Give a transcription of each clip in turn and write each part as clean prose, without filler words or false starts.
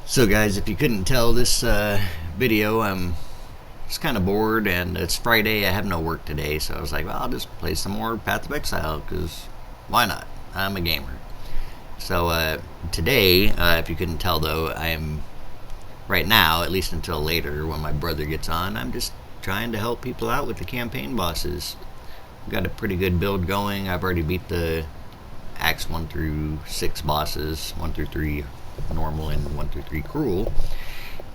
So guys, if you couldn't tell this video, I'm just kind of bored and it's Friday. I have no work today, so I was like, well, I'll just play some more Path of Exile because why not? I'm a gamer. So today, if you couldn't tell though, I am right now, at least until later when my brother gets on, I'm just trying to help people out with the campaign bosses. I've got a pretty good build going. I've already beat the Acts 1 through 6 bosses, 1 through 3 normal and 1 through 3 cruel,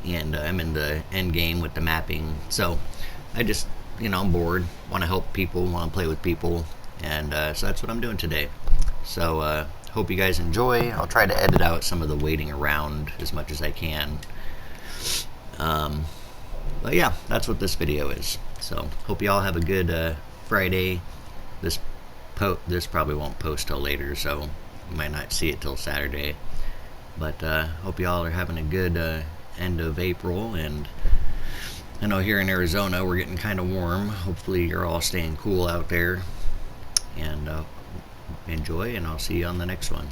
and I'm in the end game with the mapping. So I just, I'm bored, want to help people, want to play with people, and so that's what I'm doing today. So hope you guys enjoy. I'll try to edit out some of the waiting around as much as I can. But yeah, that's what this video is. So hope you all have a good Friday. This probably won't post till later, so you might not see it till Saturday. But hope you all are having a good end of April. And I know here in Arizona we're getting kind of warm. Hopefully you're all staying cool out there. And enjoy, and I'll see you on the next one.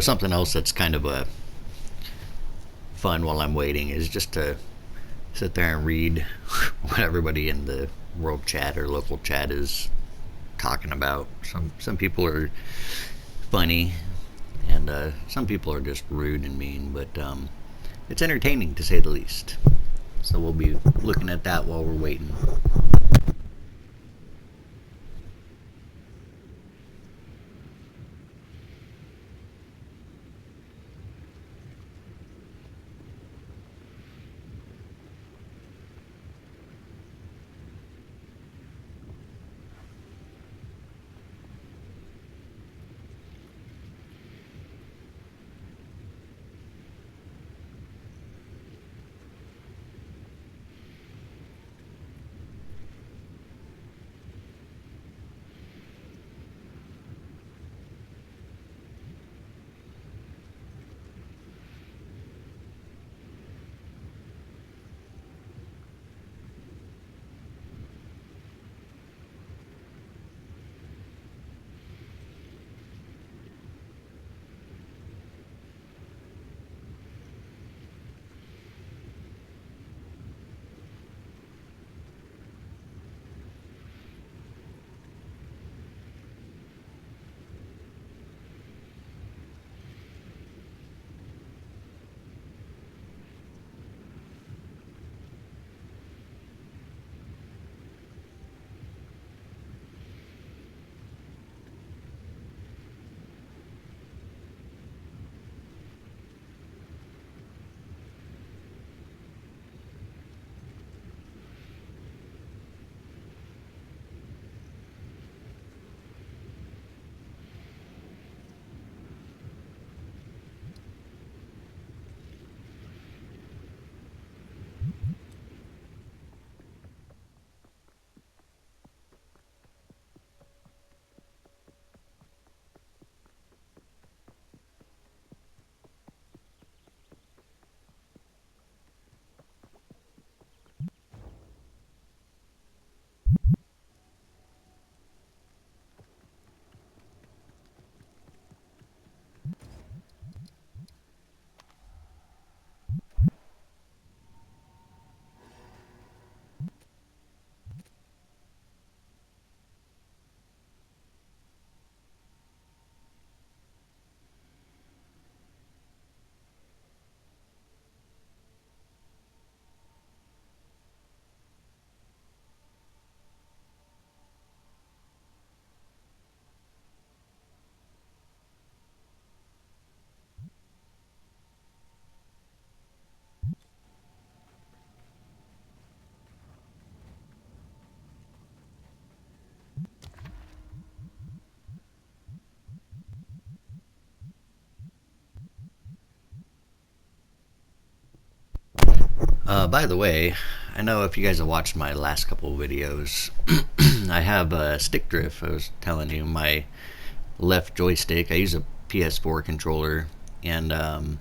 Something else that's kind of fun while I'm waiting is just to sit there and read what everybody in the world chat or local chat is talking about. Some people are funny, and some people are just rude and mean, but it's entertaining to say the least. So we'll be looking at that while we're waiting. By the way, I know if you guys have watched my last couple of videos, I have a stick drift. I was telling you, my left joystick, I use a PS4 controller, and my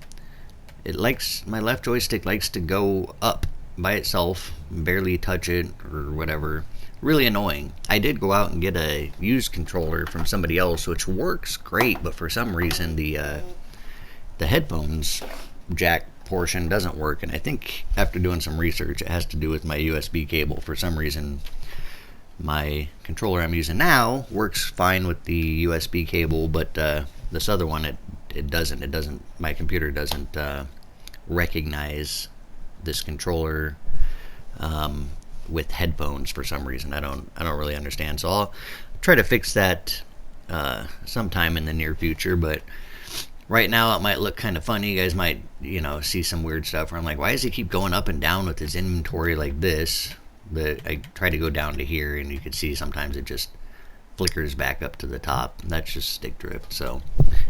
left joystick likes to go up by itself, barely touch it or whatever. Really annoying. I did go out and get a used controller from somebody else, which works great, but for some reason the headphones jack portion doesn't work, and I think after doing some research, it has to do with my USB cable. For some reason, my controller I'm using now works fine with the USB cable, but this other one, it doesn't. It doesn't. My computer doesn't recognize this controller with headphones for some reason. I don't really understand. So I'll try to fix that sometime in the near future. But right now it might look kind of funny. You guys might see some weird stuff where I'm like, why does he keep going up and down with his inventory like this? But I try to go down to here, and you can see sometimes it just flickers back up to the top. That's just stick drift. So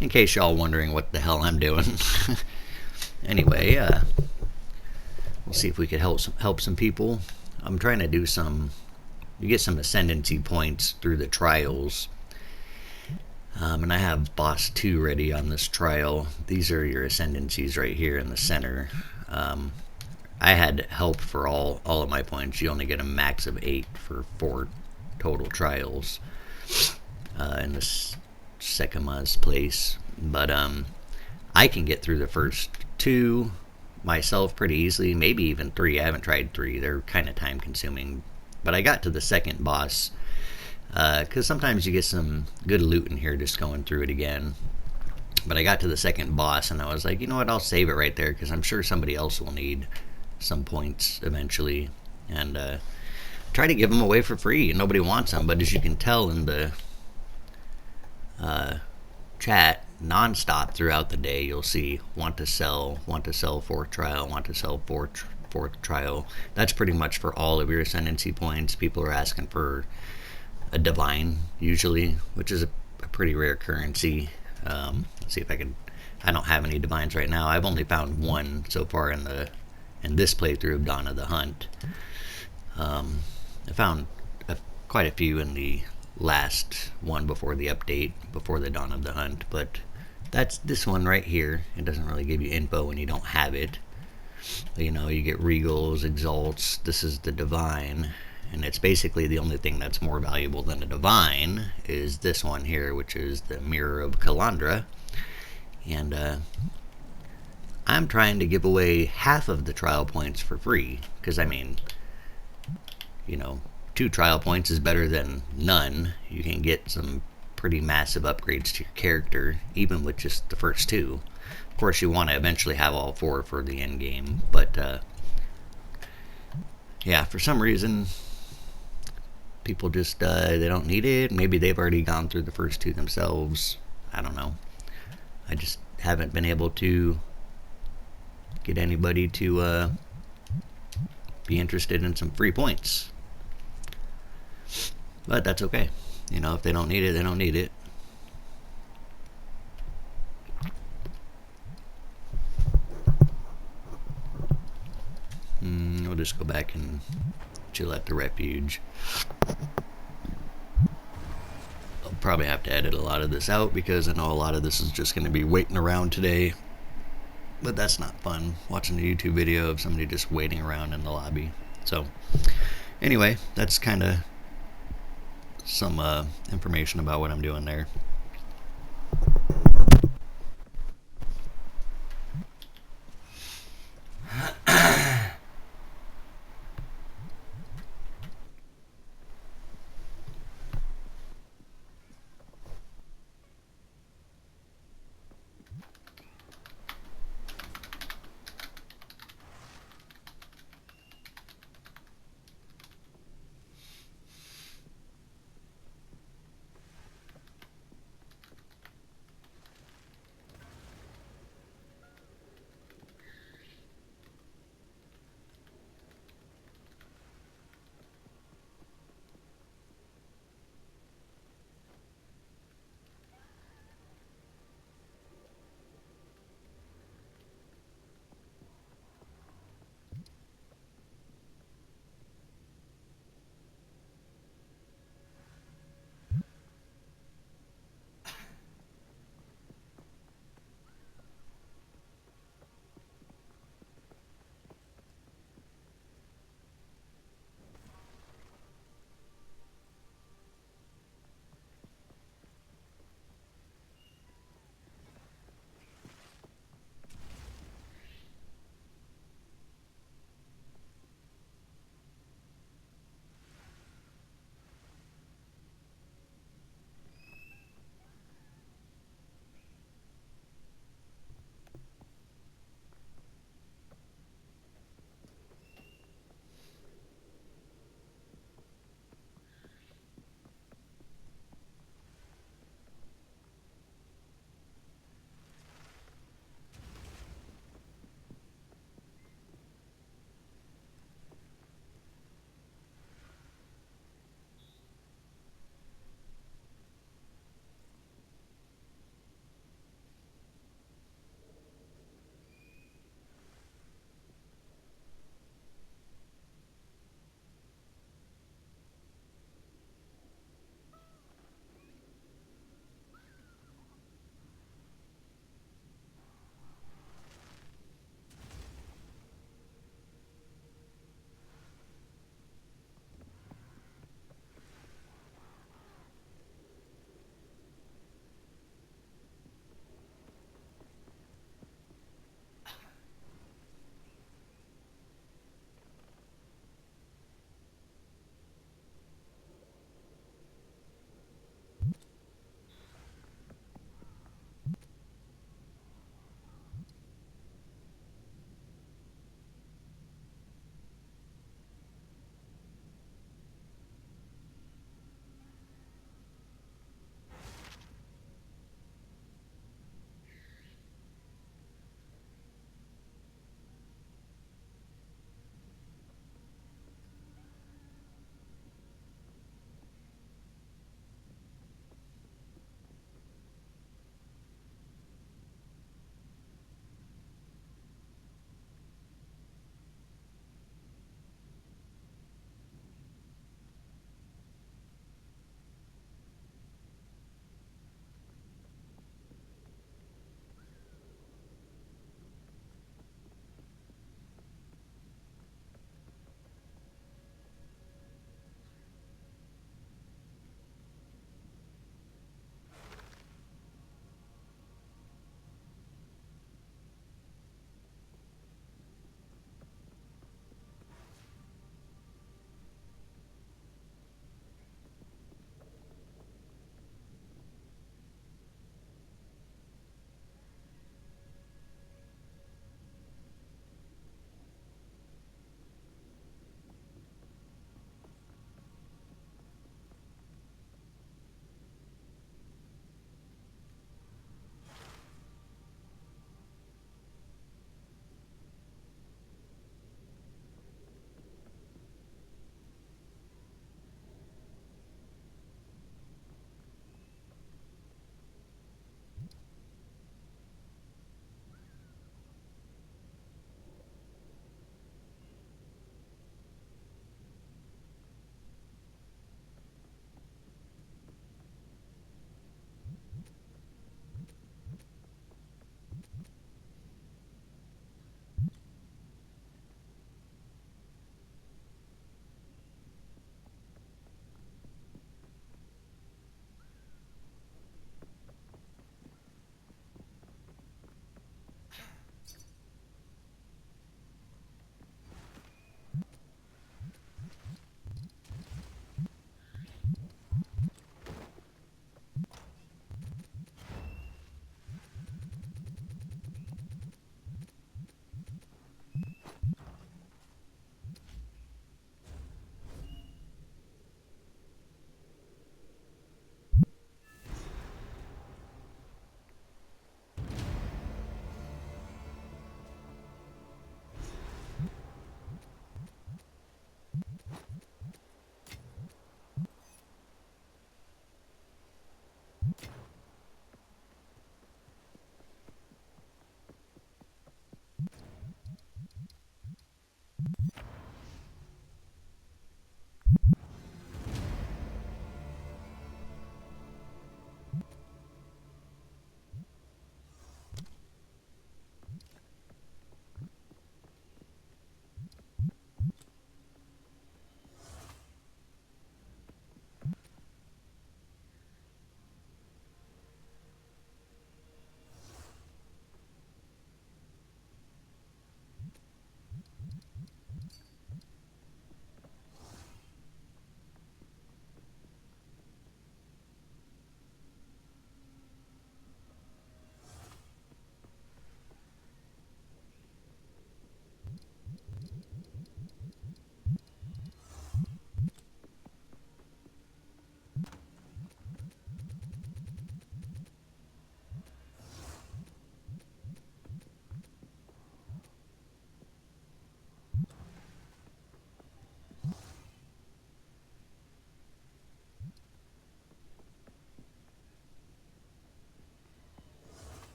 in case y'all wondering what the hell I'm doing. Anyway, we'll see if we could help some people. I'm trying to do you get some ascendancy points through the trials. And I have boss 2 ready on this trial. These are your ascendancies right here in the center. I had help for all of my points. You only get a max of 8 for 4 total trials in this Sekama's place. But I can get through the first 2 myself pretty easily, maybe even 3. I haven't tried 3. They're kind of time consuming. But I got to the second boss because sometimes you get some good loot in here just going through it again. But I got to the second boss and I was like, you know what, I'll save it right there because I'm sure somebody else will need some points eventually, and try to give them away for free. Nobody wants them, but as you can tell in the chat non-stop throughout the day, you'll see want to sell fourth trial, want to sell fourth trial. That's pretty much for all of your ascendancy points. People are asking for a divine usually, which is a pretty rare currency. Let's see if I don't have any divines right now. I've only found 1 so far in this playthrough of Dawn of the Hunt. I found quite a few in the last one before the update, before the Dawn of the Hunt, but that's this one right here. It doesn't really give you info when you don't have it. You get regals, exalts. This is the divine, and it's basically the only thing that's more valuable than a divine is this one here, which is the Mirror of Kalandra. And I'm trying to give away half of the trial points for free, because 2 trial points is better than none. You can get some pretty massive upgrades to your character, even with just the first 2. Of course, you want to eventually have all 4 for the end game, but yeah, for some reason, people just they don't need it. Maybe they've already gone through the first 2 themselves. I don't know. I just haven't been able to get anybody to be interested in some free points. But that's okay. If they don't need it, they don't need it. We'll just go back and chill at the refuge. I'll probably have to edit a lot of this out because I know a lot of this is just going to be waiting around today. But that's not fun, watching a YouTube video of somebody just waiting around in the lobby. So, anyway, that's kind of some information about what I'm doing there.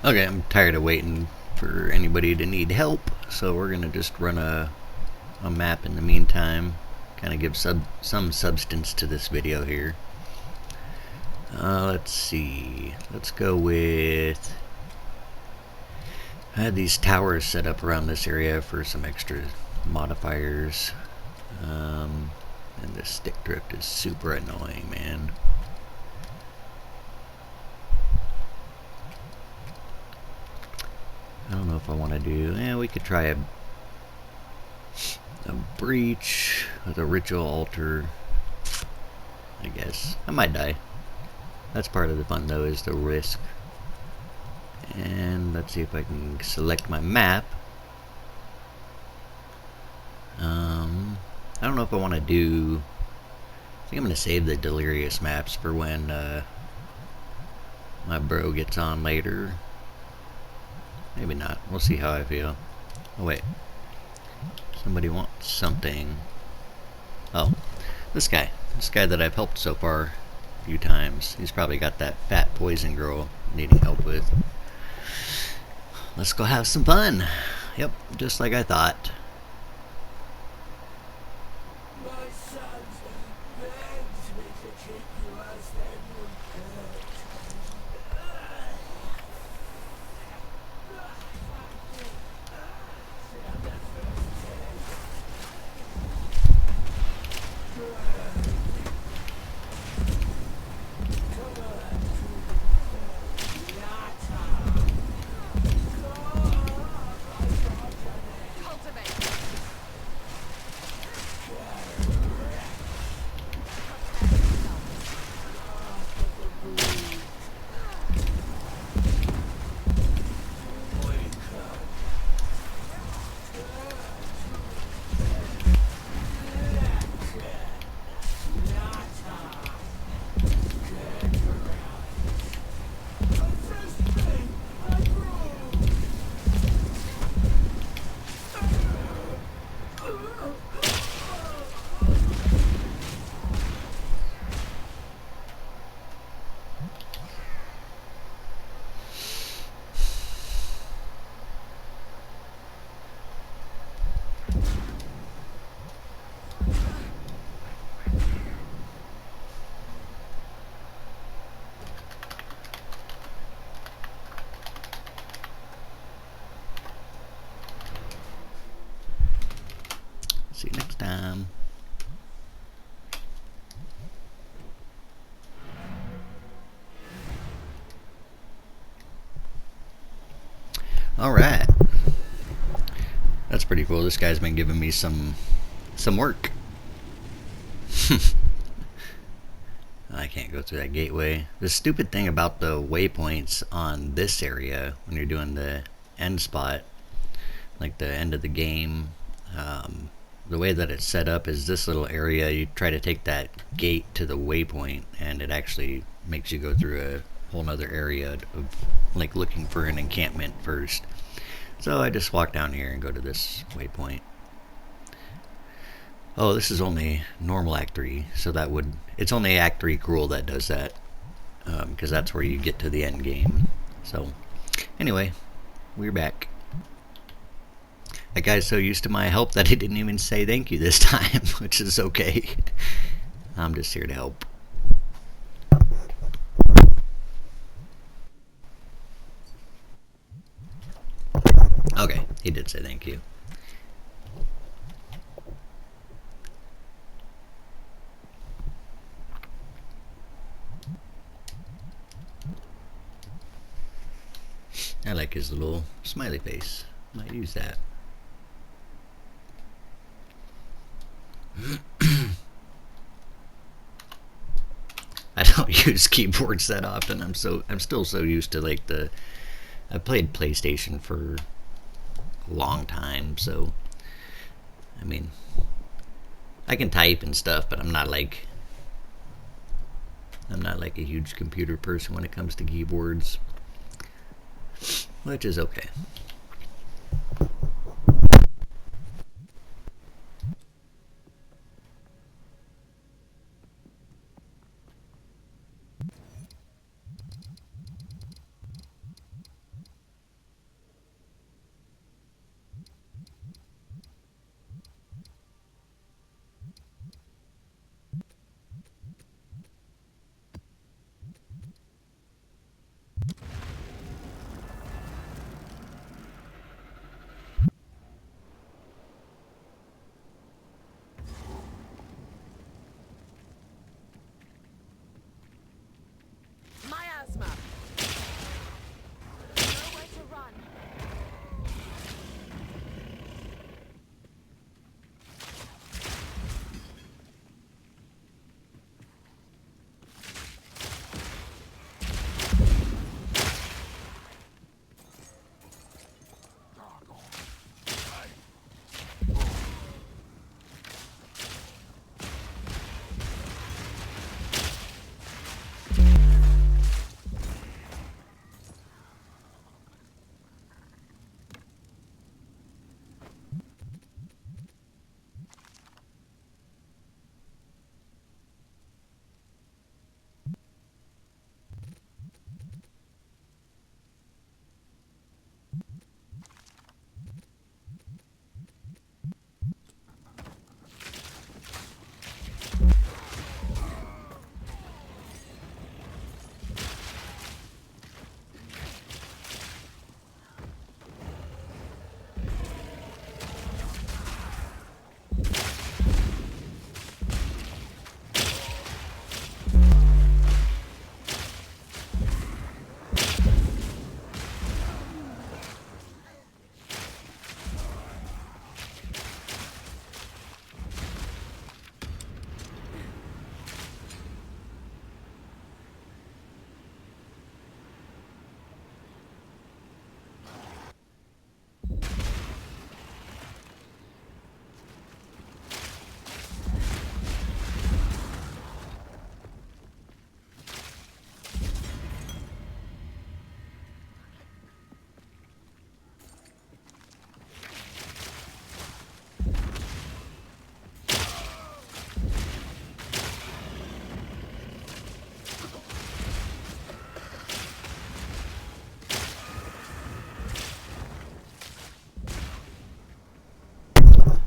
Okay, I'm tired of waiting for anybody to need help, so we're gonna just run a map in the meantime. Kind of give some substance to this video here. Let's see. Let's go with... I had these towers set up around this area for some extra modifiers. And this stick drift is super annoying, man. I don't know if I want to do... we could try a breach with a ritual altar, I guess. I might die. That's part of the fun, though, is the risk. And let's see if I can select my map. I don't know if I want to do... I think I'm going to save the Delirious maps for when my bro gets on later. Maybe not. We'll see how I feel. Oh, wait. Somebody wants something. Oh, this guy. This guy that I've helped so far a few times. He's probably got that fat poison girl needing help with. Let's go have some fun. Yep, just like I thought. See you next time. Alright. That's pretty cool. This guy's been giving me some work. I can't go through that gateway. The stupid thing about the waypoints on this area, when you're doing the end spot, like the end of the game, the way that it's set up is this little area, you try to take that gate to the waypoint, and it actually makes you go through a whole nother area of like looking for an encampment first. So I just walk down here and go to this waypoint. Oh, this is only normal Act 3, so that would... It's only Act 3 Cruel that does that, because that's where you get to the end game. So, anyway, we're back. That guy's so used to my help that he didn't even say thank you this time, which is okay. I'm just here to help. Okay, he did say thank you. I like his little smiley face. Might use that. I don't use keyboards that often. I'm still so used to like I played PlayStation for a long time, so I mean I can type and stuff, but I'm not like a huge computer person when it comes to keyboards, which is okay.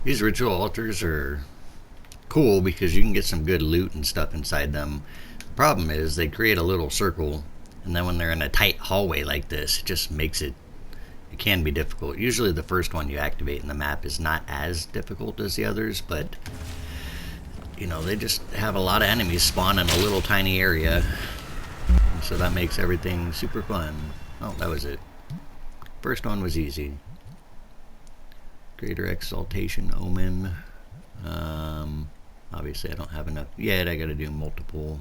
These ritual altars are cool because you can get some good loot and stuff inside them. The problem is they create a little circle, and then when they're in a tight hallway like this, it just makes it can be difficult. Usually the first one you activate in the map is not as difficult as the others, but you know, they just have a lot of enemies spawn in a little tiny area, and so that makes everything super fun. Oh, that was it. First one was easy. Greater Exaltation Omen. Obviously I don't have enough yet. I gotta do multiple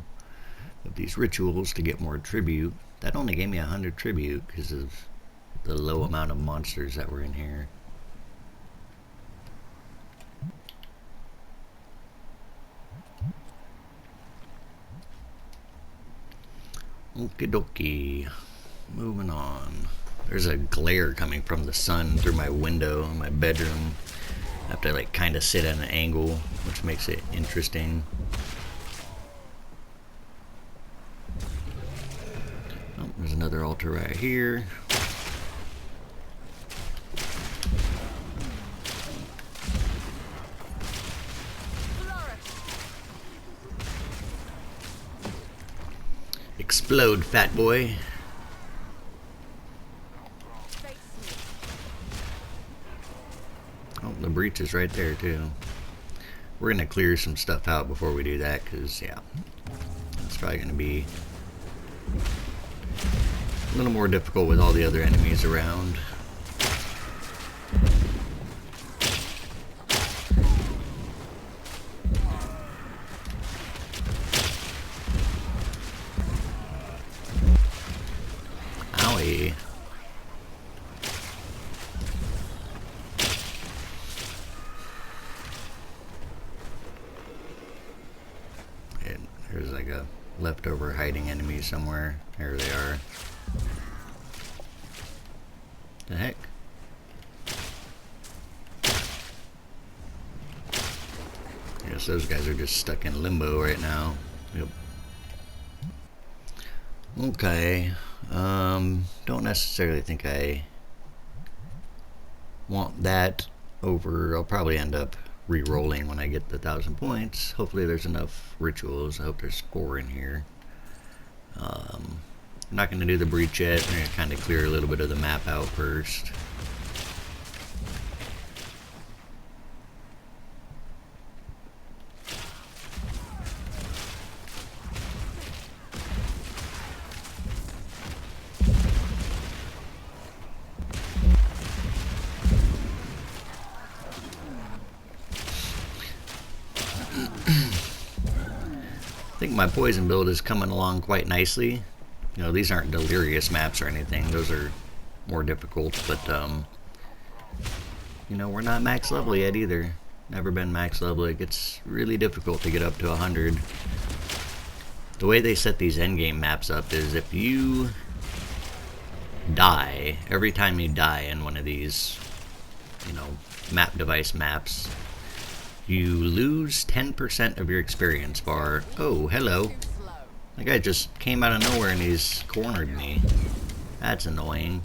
of these rituals to get more tribute. That only gave me 100 tribute because of the low amount of monsters that were in here. Okie dokie. Moving on. There's a glare coming from the sun through my window in my bedroom. I have to like kind of sit at an angle, which makes it interesting. Oh, there's another altar right here. Explode, fat boy. Oh, the breach is right there too. We're gonna clear some stuff out before we do that, because yeah, it's probably gonna be a little more difficult with all the other enemies around. Owie. And there's like a leftover hiding enemy somewhere. There they are. The heck? I guess those guys are just stuck in limbo right now. Yep. Okay. Don't necessarily think I want that over. I'll probably end up re-rolling when I get the 1,000 points. Hopefully there's enough rituals. I hope there's 4 in here. I'm not going to do the breach yet. I'm going to kind of clear a little bit of the map out first. I think my poison build is coming along quite nicely. You know, these aren't delirious maps or anything. Those are more difficult, but you know, we're not max level yet either. Never been max level. It gets really difficult to get up to 100. The way they set these endgame maps up is if you die, every time you die in one of these, you know, map device maps, you lose 10% of your experience bar. Oh, hello. That guy just came out of nowhere and he's cornered me. That's annoying.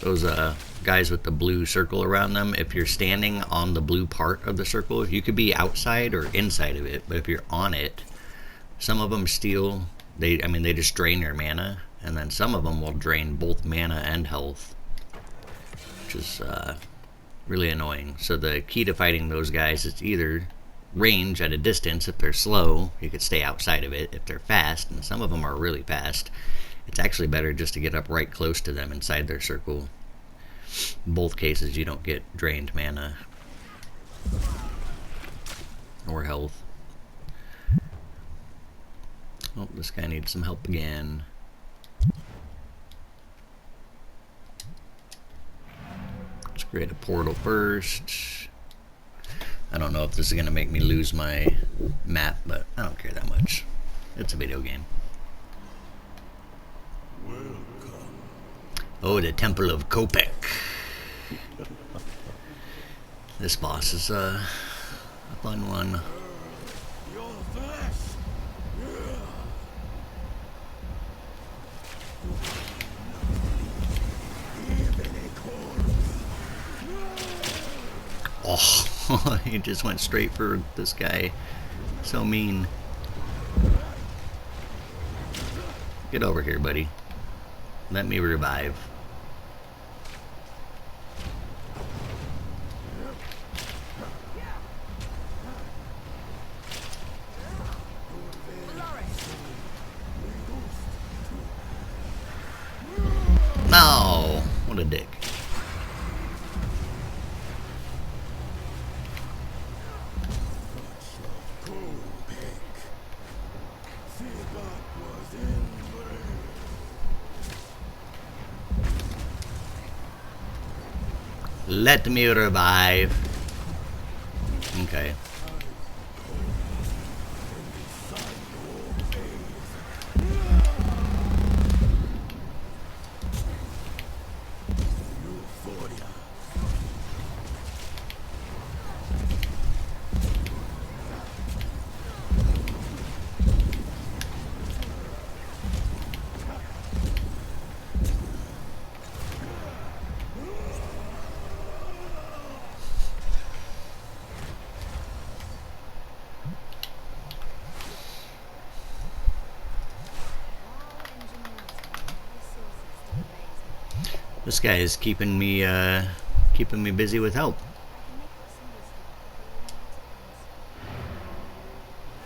Those guys with the blue circle around them, if you're standing on the blue part of the circle, you could be outside or inside of it, but if you're on it, some of them steal, they just drain your mana, and then some of them will drain both mana and health, which is really annoying. So the key to fighting those guys is either range at a distance. If they're slow, you could stay outside of it. If they're fast, and some of them are really fast, it's actually better just to get up right close to them inside their circle. In both cases, you don't get drained mana or health. Oh, this guy needs some help again. Let's create a portal first. I don't know if this is going to make me lose my map, but I don't care that much. It's a video game. Oh, the Temple of Kopek. This boss is a fun one. Oh, he just went straight for this guy. So mean. Get over here, buddy. Let me revive. No! What a dick. Let me revive. Okay. This guy is keeping me busy with help.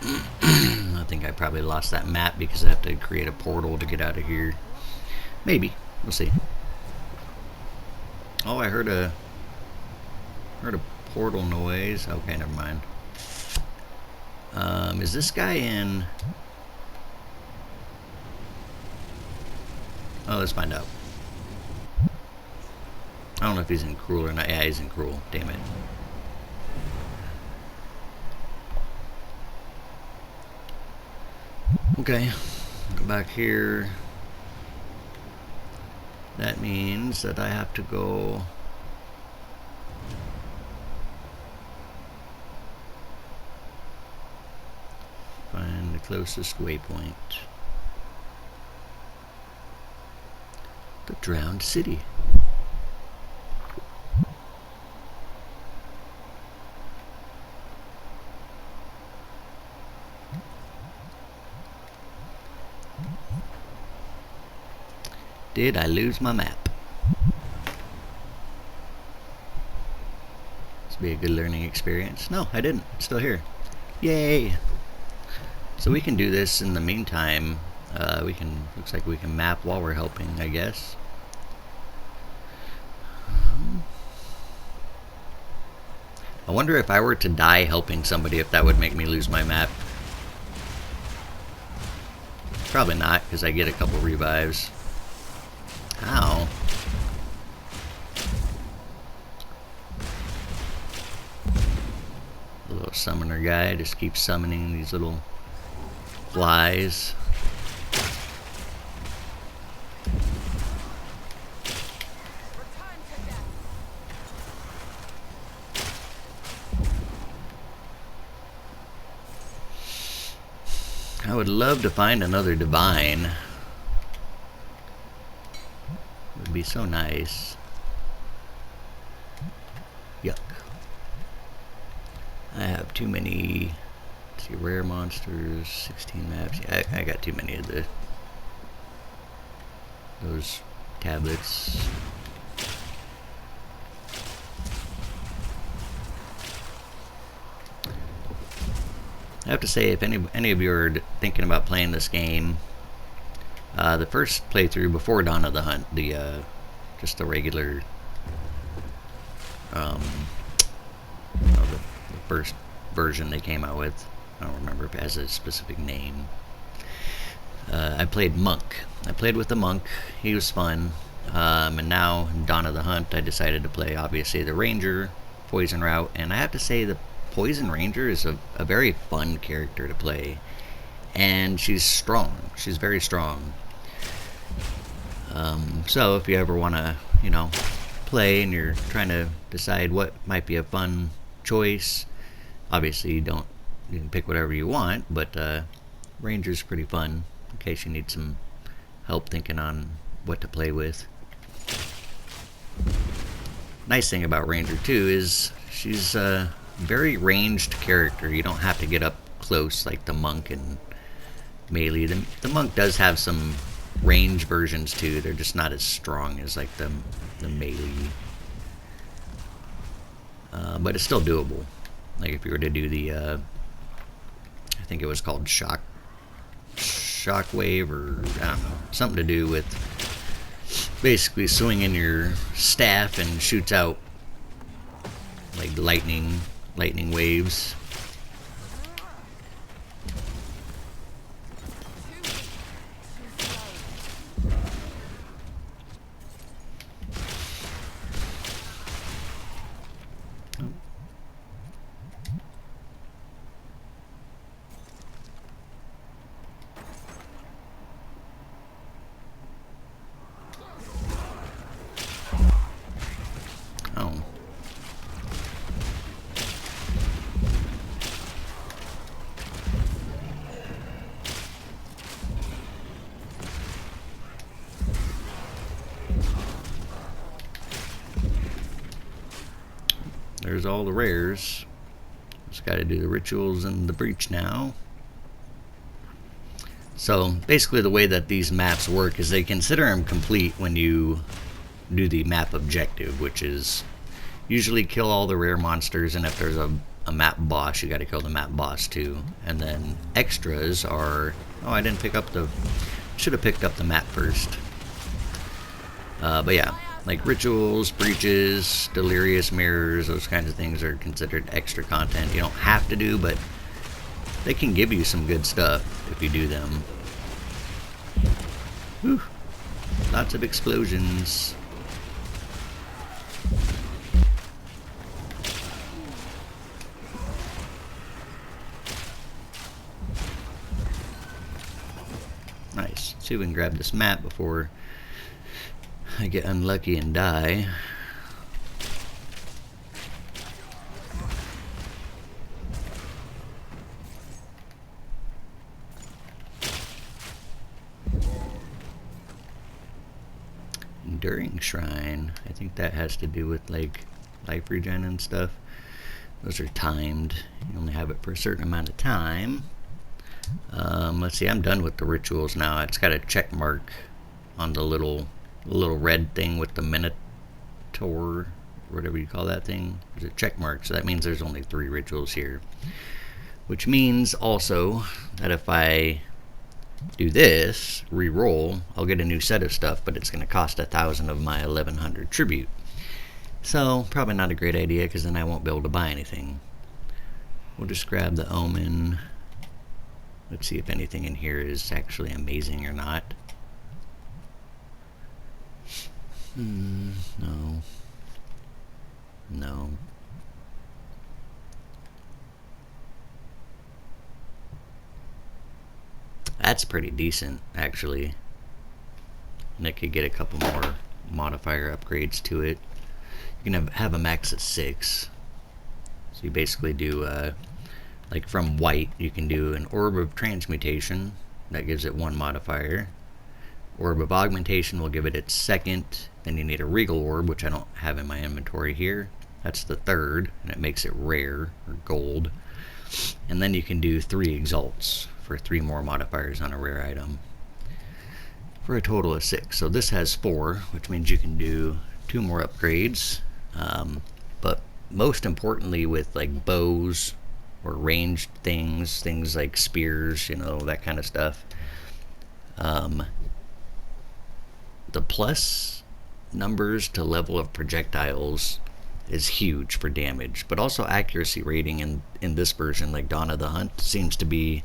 I think I probably lost that map because I have to create a portal to get out of here. Maybe. We'll see. Oh, I heard a portal noise. Okay, never mind. Is this guy in? Oh, let's find out. I don't know if he's in Cruel or not. Yeah, he's in Cruel. Damn it. Okay, go back here. That means that I have to go find the closest waypoint. The Drowned City. Did I lose my map? This will be a good learning experience. No, I didn't. It's still here. Yay! So we can do this in the meantime. Looks like we can map while we're helping, I guess. I wonder if I were to die helping somebody, if that would make me lose my map. Probably not, because I get a couple revives. Ow. The little summoner guy just keeps summoning these little flies. I would love to find another divine. Would be so nice. Yuck. I have too many. Let's see, rare monsters, 16 maps. Yeah, I got too many of those tablets. I have to say, if any of you are thinking about playing this game, the first playthrough before Dawn of the Hunt, just the regular, the first version they came out with, I don't remember if it has a specific name. I played Monk. I played with the Monk. He was fun. And now in Dawn of the Hunt, I decided to play, obviously, the Ranger, Poison Route, and I have to say the Poison Ranger is a very fun character to play, and she's strong. She's very strong. So if you ever want to, play and you're trying to decide what might be a fun choice, obviously you can pick whatever you want, but Ranger's pretty fun in case you need some help thinking on what to play with. Nice thing about Ranger too is She's a very ranged character. You don't have to get up close like the monk and melee. The monk does have some range versions too. They're just not as strong as like the melee. But it's still doable. Like if you were to do the, I think it was called shockwave, or I don't know, something to do with basically swinging your staff and shoots out like lightning waves. Oh. There's all the rares. Just got to do the rituals and the breach now. So basically the way that these maps work is they consider them complete when you do the map objective, which is usually kill all the rare monsters, and if there's a map boss, you got to kill the map boss too. And then extras are, oh, I didn't pick up the, should have picked up the map first. But yeah, like rituals, breaches, delirious mirrors, those kinds of things are considered extra content. You don't have to do, but they can give you some good stuff if you do them. Whew. Lots of explosions. Nice. See if we can grab this map before I get unlucky and die. Enduring Shrine. I think that has to do with like life regen and stuff. Those are timed. You only have it for a certain amount of time. Let's see, I'm done with the rituals now. It's got a check mark on the little red thing with the Minotaur, whatever you call that thing. There's a check mark, so that means there's only 3 rituals here. Which means also that if I do this, re-roll, I'll get a new set of stuff, but it's going to cost 1,000 of my 1,100 tribute. So, probably not a great idea, because then I won't be able to buy anything. We'll just grab the Omen. Let's see if anything in here is actually amazing or not. No. No. That's pretty decent, actually. And I could get a couple more modifier upgrades to it. You can have a max of 6. So you basically do, like from white, you can do an Orb of Transmutation. That gives it 1 modifier. Orb of Augmentation will give it its 2nd. Then you need a Regal Orb, which I don't have in my inventory here. That's the 3rd, and it makes it rare, or gold. And then you can do 3 Exalts for 3 more modifiers on a rare item, for a total of 6. So this has 4, which means you can do 2 more upgrades. But most importantly, with like bows or ranged things like spears, you know, that kind of stuff, the plus numbers to level of projectiles is huge for damage, but also accuracy rating in this version, like Dawn of the Hunt, seems to be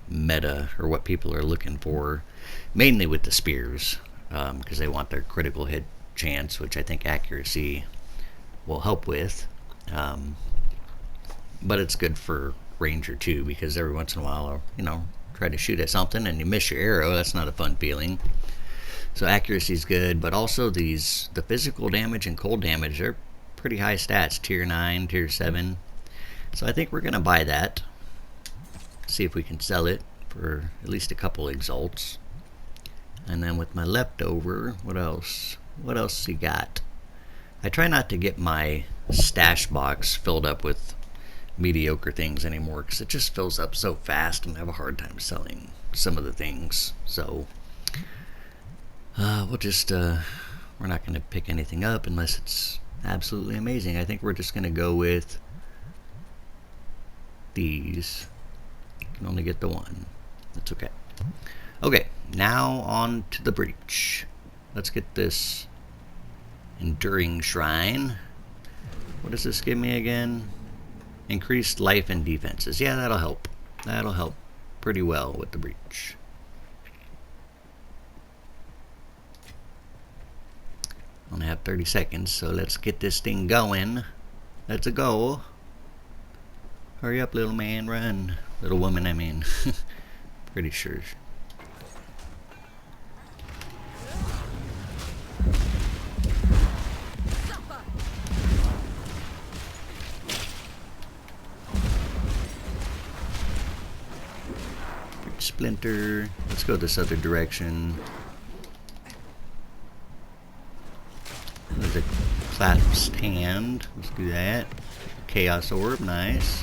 meta, or what people are looking for, mainly with the spears, because they want their critical hit chance, which I think accuracy will help with. But it's good for Ranger too, because every once in a while, you know, try to shoot at something and you miss your arrow. That's not a fun feeling. So accuracy is good, but also the physical damage and cold damage, they're pretty high stats, tier 9, tier 7. So I think we're going to buy that. See if we can sell it for at least a couple exalts. And then with my leftover, what else? What else you got? I try not to get my stash box filled up with mediocre things anymore, because it just fills up so fast and I have a hard time selling some of the things. So we'll just we're not going to pick anything up unless it's absolutely amazing. I think we're just going to go with these. You can only get the one. That's okay. Okay, now on to the breach. Let's get this enduring shrine. What does this give me again? Increased life and defenses. Yeah, that'll help. That'll help pretty well with the breach. Only have 30 seconds, so let's get this thing going. Let's go. Hurry up, little man, run. Little woman, I mean. Pretty sure. Splinter. Let's go this other direction. There's a clasped hand. Let's do that. Chaos orb, nice.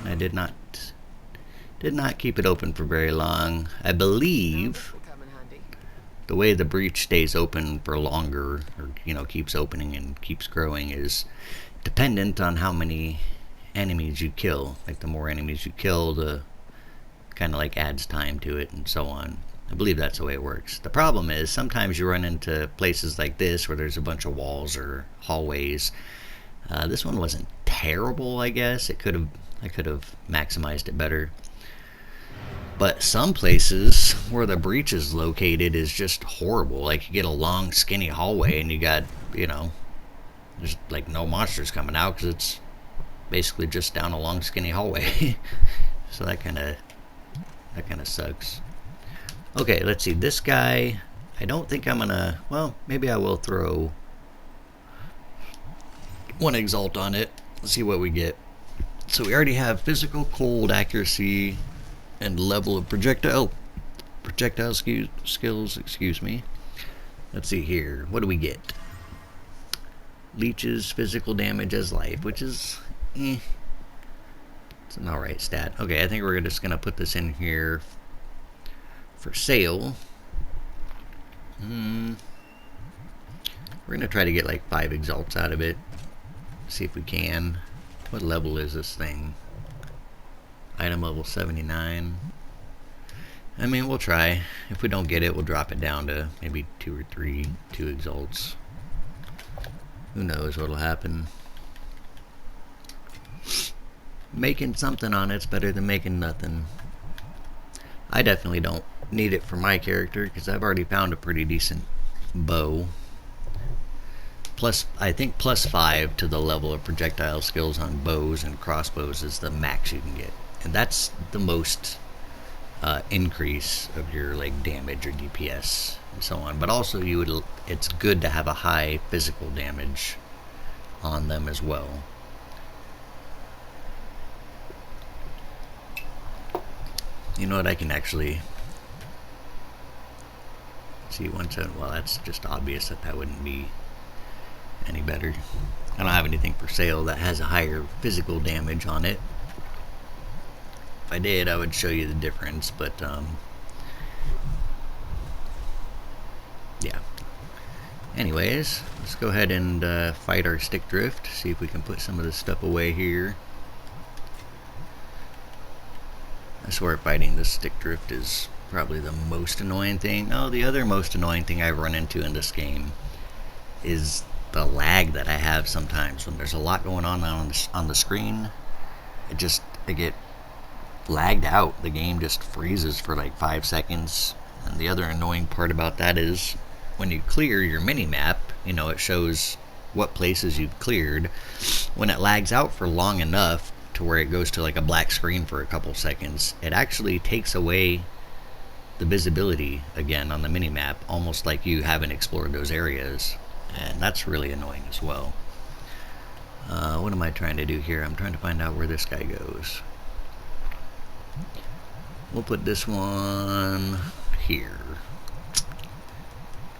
I did not keep it open for very long. I believe the way the breach stays open for longer, or keeps opening and keeps growing, is dependent on how many enemies you kill. Like the more enemies you kill, the kind of like adds time to it and so on. I believe that's the way it works. The problem is sometimes you run into places like this where there's a bunch of walls or hallways. This one wasn't terrible, I guess. I could have maximized it better. But some places where the breach is located is just horrible. Like you get a long skinny hallway and you got, there's like no monsters coming out because it's basically just down a long skinny hallway. So that kind of sucks. Okay, let's see. This guy, I don't think I'm gonna, well, maybe I will throw one exalt on it. Let's see what we get. So we already have physical, cold, accuracy, and level of projectile skills, excuse me. Let's see here. What do we get? Leeches physical damage as life, which is it's an alright stat. Okay, I think we're just gonna put this in here for sale. We're gonna try to get like 5 exalts out of it. See if we can. What level is this thing? Item level 79. I mean, we'll try. If we don't get it, we'll drop it down to maybe 2 or 3, 2 exalts. Who knows what'll happen. Making something on it's better than making nothing. I definitely don't need it for my character because I've already found a pretty decent bow. Plus, I think +5 to the level of projectile skills on bows and crossbows is the max you can get, and that's the most increase of your like damage or DPS and so on. But also, it's good to have a high physical damage on them as well. You know what? I can actually see 1/7. Well, that's just obvious that wouldn't be any better. I don't have anything for sale that has a higher physical damage on it. If I did, I would show you the difference, but yeah. Anyways, let's go ahead and fight our stick drift, see if we can put some of this stuff away here. I swear fighting this stick drift is probably the most annoying thing. Oh, the other most annoying thing I've run into in this game is the lag that I have sometimes when there's a lot going on the screen. I get lagged out. The game just freezes for like 5 seconds. And the other annoying part about that is when you clear your mini-map, it shows what places you've cleared. When it lags out for long enough to where it goes to like a black screen for a couple seconds, it actually takes away the visibility again on the mini-map, almost like you haven't explored those areas. And that's really annoying as well. What am I trying to do here? I'm trying to find out where this guy goes. We'll put this one here.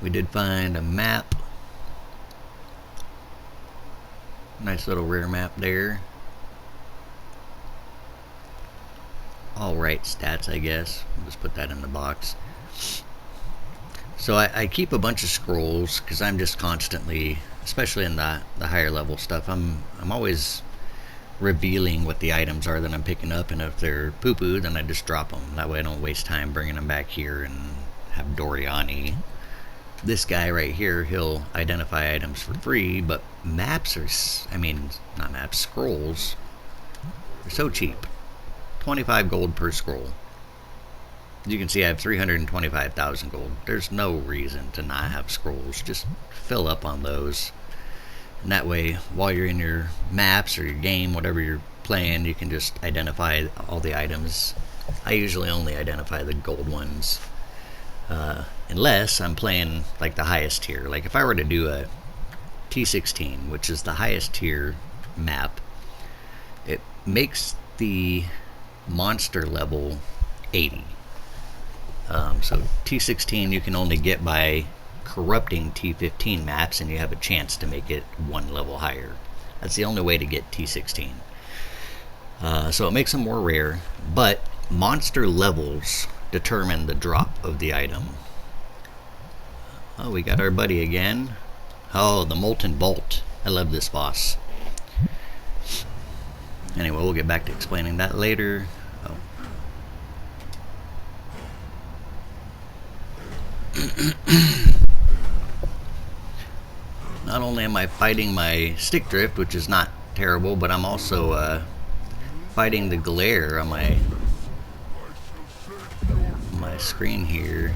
We did find a map. Nice little rare map there. All right stats, I guess. I'll just put that in the box. So I keep a bunch of scrolls because I'm just constantly, especially in the higher level stuff, I'm always revealing what the items are that I'm picking up, and if they're poo-poo, then I just drop them. That way I don't waste time bringing them back here and have Doriani. This guy right here, he'll identify items for free, but maps are, I mean, not maps, scrolls, they're so cheap. 25 gold per scroll. You can see I have 325,000 gold. There's no reason to not have scrolls. Just fill up on those. And that way, while you're in your maps or your game, whatever you're playing, you can just identify all the items. I usually only identify the gold ones. Unless I'm playing like the highest tier. Like if I were to do a T16, which is the highest tier map, it makes the monster level 80. So T16 you can only get by corrupting T15 maps, and you have a chance to make it one level higher. That's the only way to get T16. So it makes them more rare, but monster levels determine the drop of the item. Oh, we got our buddy again. Oh, the Molten Bolt. I love this boss. Anyway, we'll get back to explaining that later. Oh. Not only am I fighting my stick drift, which is not terrible, but I'm also fighting the glare on my screen here.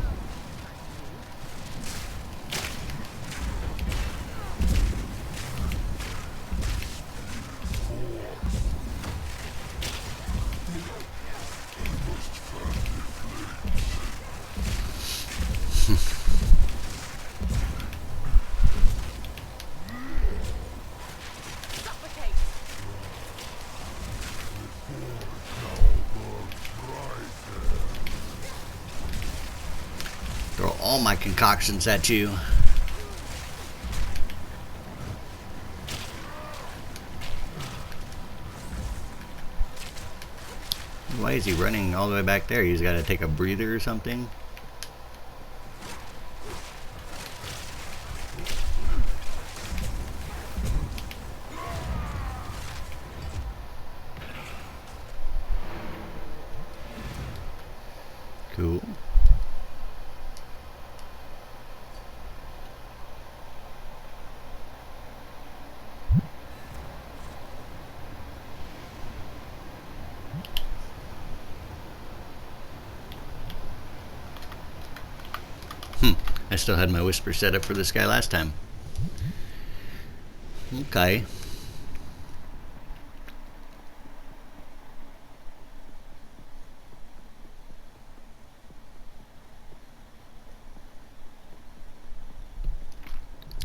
Throw all my concoctions at you. Why is he running all the way back there? He's got to take a breather or something. Cool. I still had my whisper set up for this guy last time. Okay.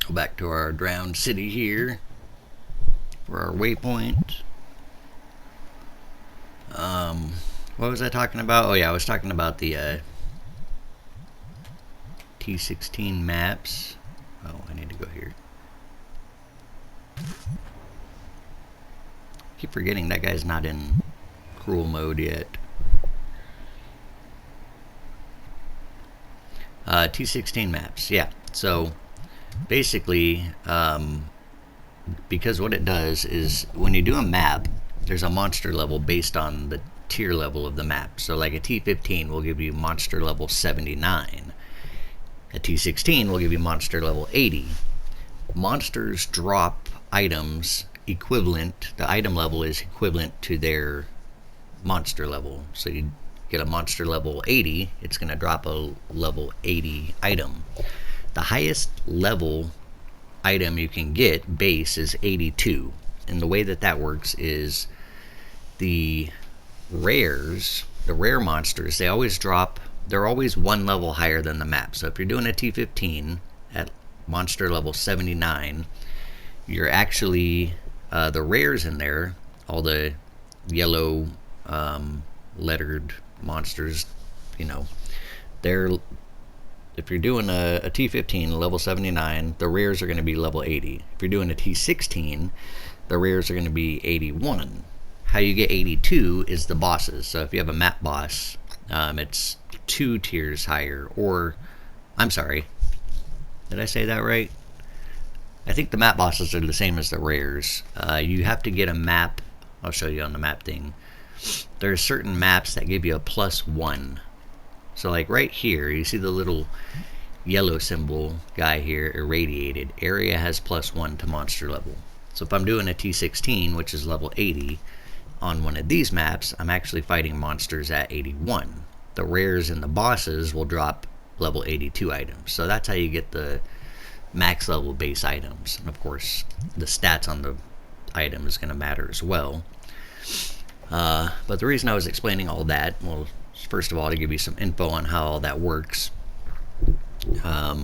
Go back to our drowned city here for our waypoint. What was I talking about? Oh yeah, I was talking about the T16 maps. Oh, I need to go here. Keep forgetting that guy's not in cruel mode yet. T16 maps, yeah. So basically, because what it does is when you do a map, there's a monster level based on the tier level of the map. So like a T15 will give you monster level 79. A T16 will give you monster level 80. Monsters drop items equivalent, the item level is equivalent to their monster level. So you get a monster level 80, it's going to drop a level 80 item. The highest level item you can get, base, is 82. And the way that that works is the rares, the rare monsters, they always drop, they're always one level higher than the map. So if you're doing a T15 at monster level 79, you're actually, the rares in there, all the yellow lettered monsters, you know, they're, if you're doing a T15 level 79, the rares are going to be level 80. If you're doing a T16, the rares are going to be 81. How you get 82 is the bosses. So if you have a map boss, it's 2 tiers higher. Or, I'm sorry, did I say that right? I think the map bosses are the same as the rares. You have to get a map. I'll show you on the map thing. There are certain maps that give you a +1. So like right here, you see the little yellow symbol guy here, irradiated. Area has +1 to monster level. So if I'm doing a T16, which is level 80, on one of these maps, I'm actually fighting monsters at 81. The rares and the bosses will drop level 82 items. So that's how you get the max level base items. And of course, the stats on the item is going to matter as well. But the reason I was explaining all that, well, first of all, to give you some info on how all that works. I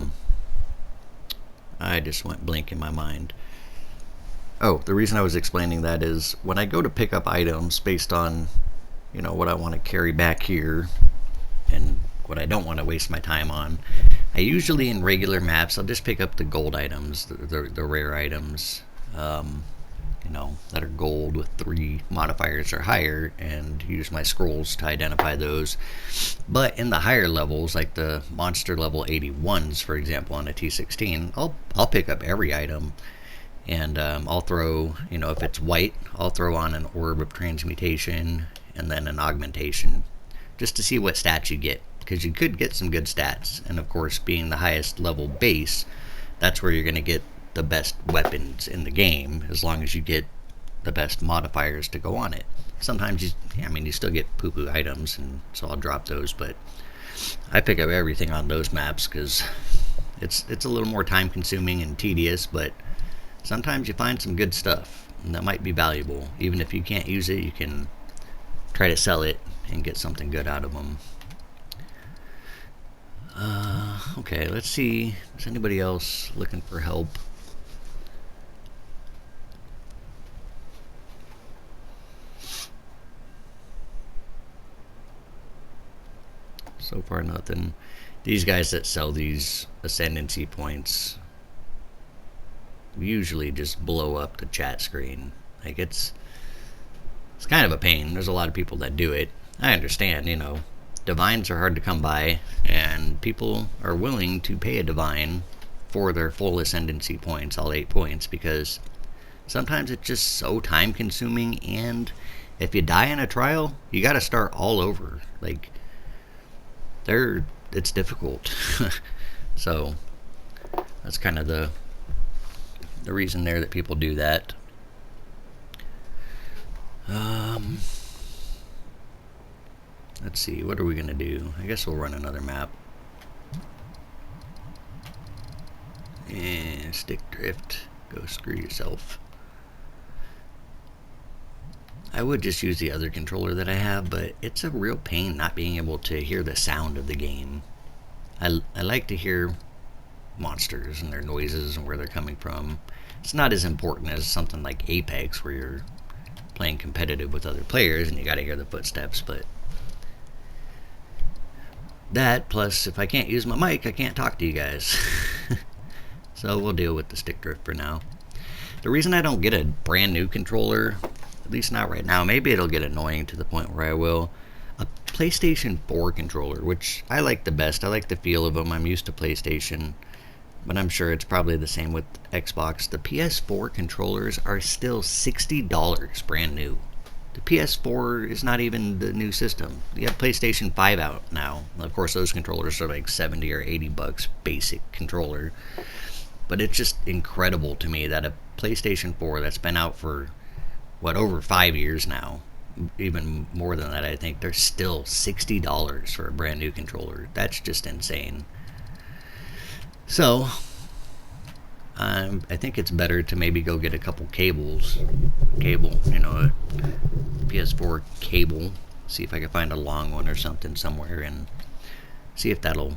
just went blank in my mind. Oh, the reason I was explaining that is when I go to pick up items based on, you know, what I want to carry back here and what I don't want to waste my time on, I usually in regular maps I'll just pick up the gold items, the rare items, you know, that are gold with 3 modifiers or higher, and use my scrolls to identify those. But in the higher levels, like the monster level 81s, for example, on a T16, I'll pick up every item, and I'll throw, you know, if it's white, I'll throw on an orb of transmutation and then an augmentation, just to see what stats you get, because you could get some good stats. And of course, being the highest level base, that's where you're going to get the best weapons in the game, as long as you get the best modifiers to go on it. Sometimes you still get poo-poo items, and so I'll drop those, but I pick up everything on those maps because it's a little more time consuming and tedious, but sometimes you find some good stuff and that might be valuable. Even if you can't use it, you can try to sell it and get something good out of them. Okay, let's see, is anybody else looking for help? So far, nothing. These guys that sell these ascendancy points usually just blow up the chat screen. Like, it's kind of a pain. There's a lot of people that do it. I understand, you know, divines are hard to come by, and people are willing to pay a divine for their full ascendancy points, all 8 points, because sometimes it's just so time consuming, and if you die in a trial, you got to start all over. Like, it's difficult. So that's kind of the reason there that people do that. Let's see, what are we gonna do? I guess we'll run another map. And stick drift, go screw yourself. I would just use the other controller that I have, but it's a real pain not being able to hear the sound of the game. I like to hear monsters and their noises and where they're coming from. It's not as important as something like Apex, where you're playing competitive with other players and you gotta hear the footsteps, but that, plus if I can't use my mic, I can't talk to you guys. So we'll deal with the stick drift for now. The reason I don't get a brand new controller, at least not right now, maybe it'll get annoying to the point where I will, a PlayStation 4 controller, which I like the best. I like the feel of them. I'm used to PlayStation, but I'm sure it's probably the same with Xbox. The PS4 controllers are still $60 brand new. The PS4 is not even the new system. You have PlayStation 5 out now. Of course, those controllers are like 70 or 80 bucks basic controller. But it's just incredible to me that a PlayStation 4 that's been out for, what, over 5 years now, even more than that, I think, they're still $60 for a brand new controller. That's just insane. So I think it's better to maybe go get a couple cable, you know, a PS4 cable. See if I can find a long one or something somewhere and see if that'll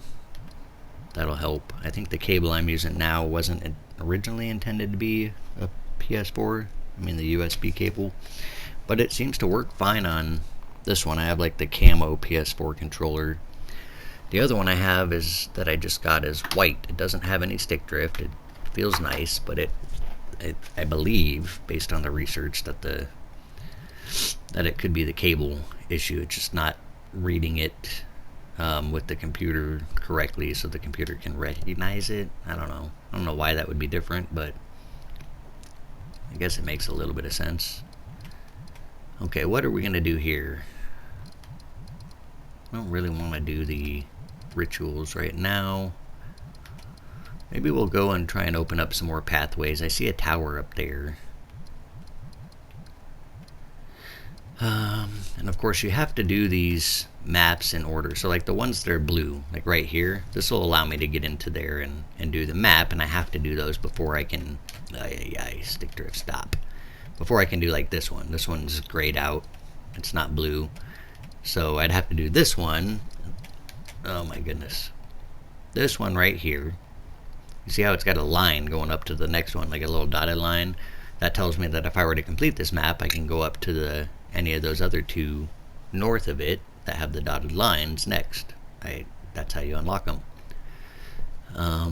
help. I think the cable I'm using now wasn't originally intended to be a PS4. I mean the USB cable, but it seems to work fine on this one. I have like the camo PS4 controller. The other one I have is that I just got is white. It doesn't have any stick drift. It feels nice, but it I believe, based on the research, that it could be the cable issue. It's just not reading it with the computer correctly, so the computer can recognize it. I don't know why that would be different, but I guess it makes a little bit of sense. Okay, what are we gonna do here? I don't really want to do the rituals right now. Maybe we'll go and try and open up some more pathways. I see a tower up there. And of course you have to do these maps in order. So like the ones that are blue, like right here, this will allow me to get into there and do the map, and I have to do those before I can, stick drift stop. Before I can do like this one. This one's grayed out. It's not blue. So I'd have to do this one. Oh my goodness. This one right here. You see how it's got a line going up to the next one, like a little dotted line? That tells me that if I were to complete this map, I can go up to any of those other two north of it that have the dotted lines next. That's how you unlock them. I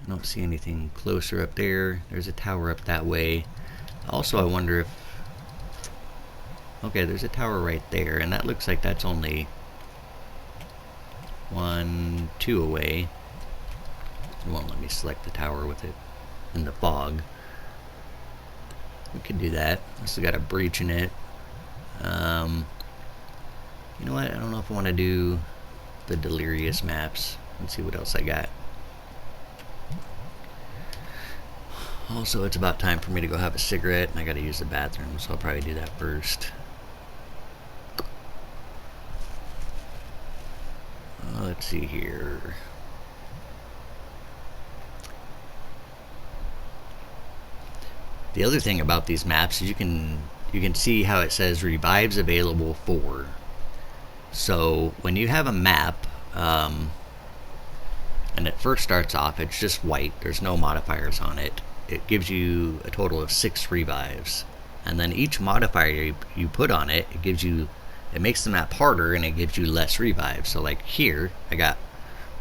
don't see anything closer up there. There's a tower up that way. Also, I wonder if... Okay, there's a tower right there, and that looks like that's only 1, 2 away. It won't let me select the tower with it in the fog. We could do that. This has got a breach in it. You know what? I don't know if I want to do the delirious maps. Let's see what else I got. Also, it's about time for me to go have a cigarette, and I gotta use the bathroom, so I'll probably do that first. Let's see here. The other thing about these maps is you can see how it says revives available for. So when you have a map, and it first starts off, it's just white. There's no modifiers on it. It gives you a total of 6 revives, and then each modifier you put on it, it makes the map harder, and it gives you less revives. So like here, I got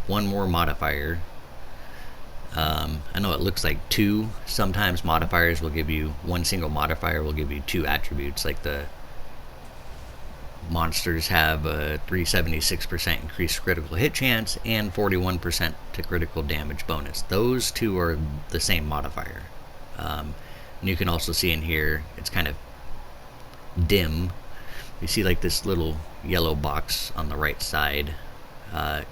one more modifier. I know it looks like 2. Sometimes modifiers will give you, one single modifier will give you 2 attributes. Like the monsters have a 376% increased critical hit chance and 41% to critical damage bonus. Those 2 are the same modifier. And you can also see in here, it's kind of dim. You see like this little yellow box on the right side.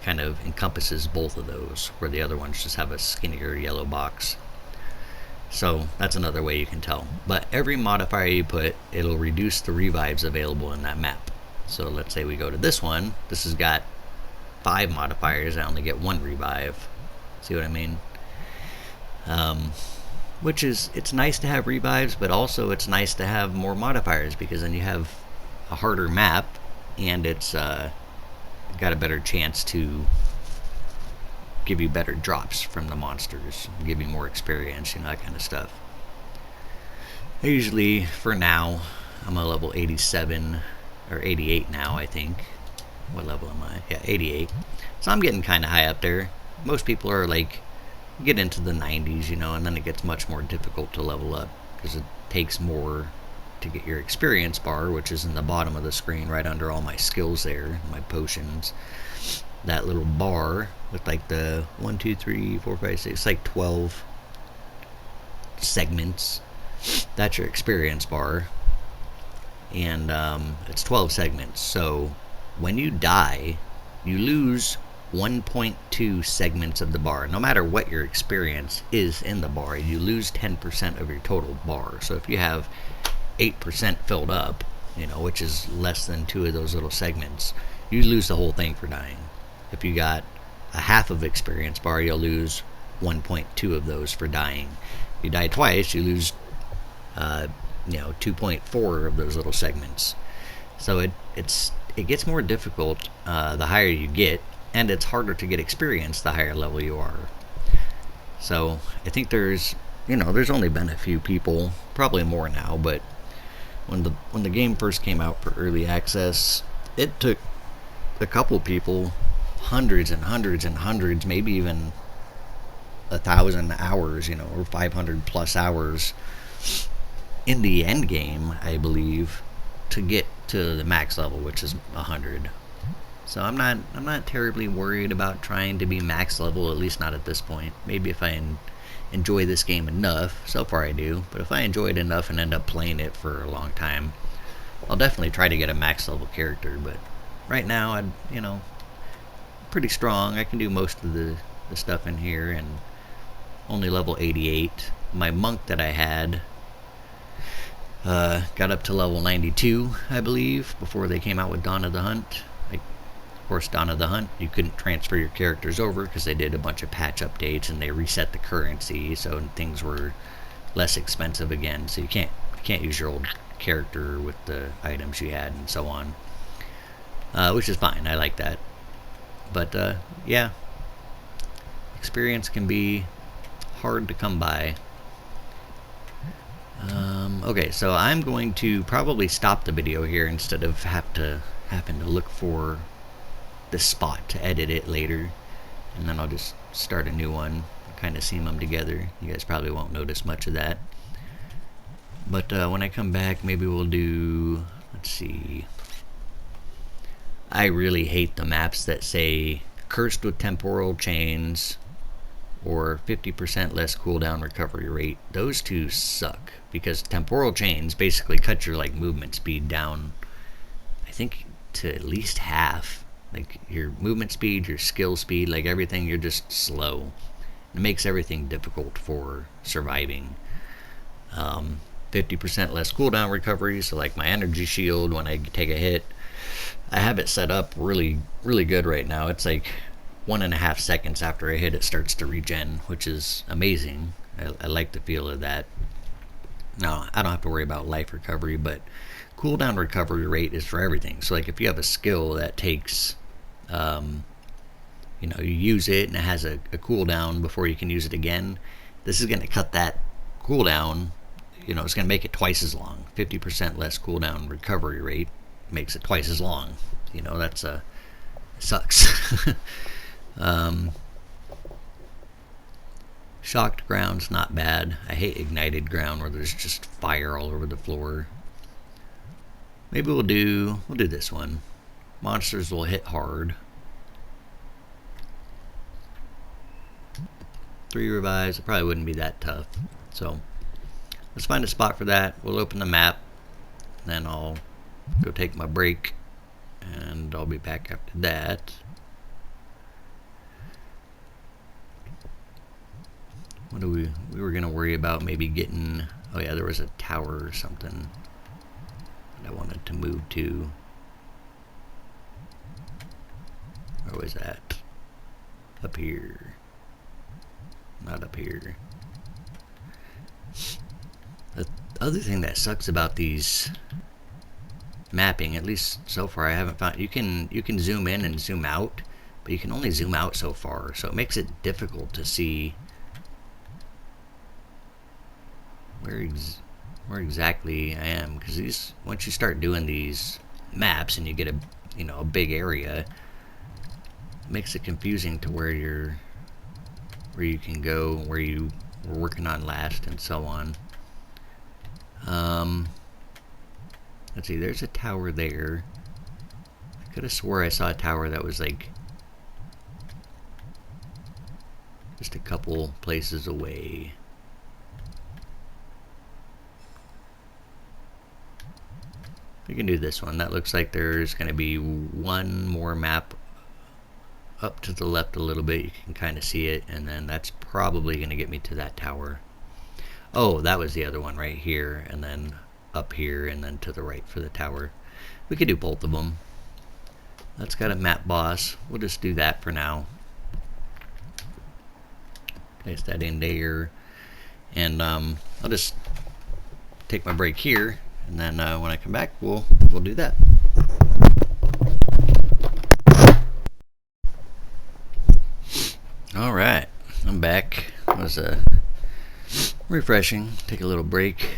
Kind of encompasses both of those, where the other ones just have a skinnier yellow box. So that's another way you can tell. But every modifier you put, it'll reduce the revives available in that map. So let's say we go to this one. This has got 5 modifiers. I only get 1 revive. See what I mean? Which is, it's nice to have revives, but also it's nice to have more modifiers, because then you have a harder map, and it's got a better chance to give you better drops from the monsters, give you more experience, that kind of stuff. I usually, for now, I'm a level 87 or 88 now, I think. What level am I? Yeah, 88. So I'm getting kind of high up there. Most people are like, get into the 90s, and then it gets much more difficult to level up, because it takes more to get your experience bar, which is in the bottom of the screen right under all my skills there, my potions. That little bar with like the 1, 2, 3, 4, 5, 6, it's like 12 segments. That's your experience bar, and it's 12 segments. So when you die, you lose 1.2 segments of the bar. No matter what your experience is in the bar, you lose 10% of your total bar. So if you have 8% filled up, which is less than 2 of those little segments, you lose the whole thing for dying. If you got a half of experience bar, you'll lose 1.2 of those for dying. If you die twice, you lose 2.4 of those little segments. So it gets more difficult the higher you get, and it's harder to get experience the higher level you are. So I think there's only been a few people, probably more now, but when the game first came out for early access, it took a couple people hundreds and hundreds and hundreds, maybe even 1,000 hours, you know, or 500 plus hours in the end game, I believe, to get to the max level, which is 100. So I'm not terribly worried about trying to be max level, at least not at this point. Maybe if I enjoy this game enough. So far I do, but if I enjoy it enough and end up playing it for a long time, I'll definitely try to get a max level character. But right now, pretty strong. I can do most of the stuff in here, and only level 88. My monk that I had got up to level 92, I believe, before they came out with Dawn of the Hunt. Of course, Dawn of the Hunt, you couldn't transfer your characters over because they did a bunch of patch updates and they reset the currency, so things were less expensive again. So you can't use your old character with the items you had and so on, which is fine. I like that. But yeah, experience can be hard to come by. Okay, so I'm going to probably stop the video here instead of having to look for the spot to edit it later, and then I'll just start a new one, kind of seam them together. You guys probably won't notice much of that, but when I come back, maybe we'll do, let's see, I really hate the maps that say cursed with temporal chains or 50% less cooldown recovery rate. Those two suck, because temporal chains basically cut your movement speed down, I think, to at least half. Like your movement speed, your skill speed, everything, you're just slow. It makes everything difficult for surviving. 50% less cooldown recovery, so my energy shield, when I take a hit, I have it set up really, really good right now. It's 1.5 seconds after a hit it starts to regen, which is amazing. I like the feel of that. Now, I don't have to worry about life recovery, but cooldown recovery rate is for everything. So if you have a skill that takes, you use it and it has a cooldown before you can use it again, this is going to cut that cooldown. It's going to make it twice as long. 50% less cooldown recovery rate makes it twice as long. That's sucks. Shocked ground's not bad. I hate ignited ground where there's just fire all over the floor. Maybe we'll do this one. Monsters will hit hard. 3 revives. It probably wouldn't be that tough. So let's find a spot for that. We'll open the map. Then I'll go take my break, and I'll be back after that. What do we were gonna worry about maybe getting, oh yeah, there was a tower or something that I wanted to move to. Where was that? Up here. Not up here. The other thing that sucks about these mapping, at least so far, I haven't found, you can zoom in and zoom out, but you can only zoom out so far, so it makes it difficult to see where exactly I am, because once you start doing these maps and you get a big area, it makes it confusing to where you can go, where you were working on last, and so on. Let's see, there's a tower there. I could have swore I saw a tower that was just a couple places away. We can do this one. That looks like there's going to be one more map up to the left a little bit. You can kind of see it, and then that's probably going to get me to that tower. Oh, that was the other one right here, and then up here, and then to the right for the tower. We could do both of them. That's got a map boss. We'll just do that for now. Place that in there, and I'll just take my break here, and then when I come back, we'll do that. All right, I'm back. It was refreshing. Take a little break.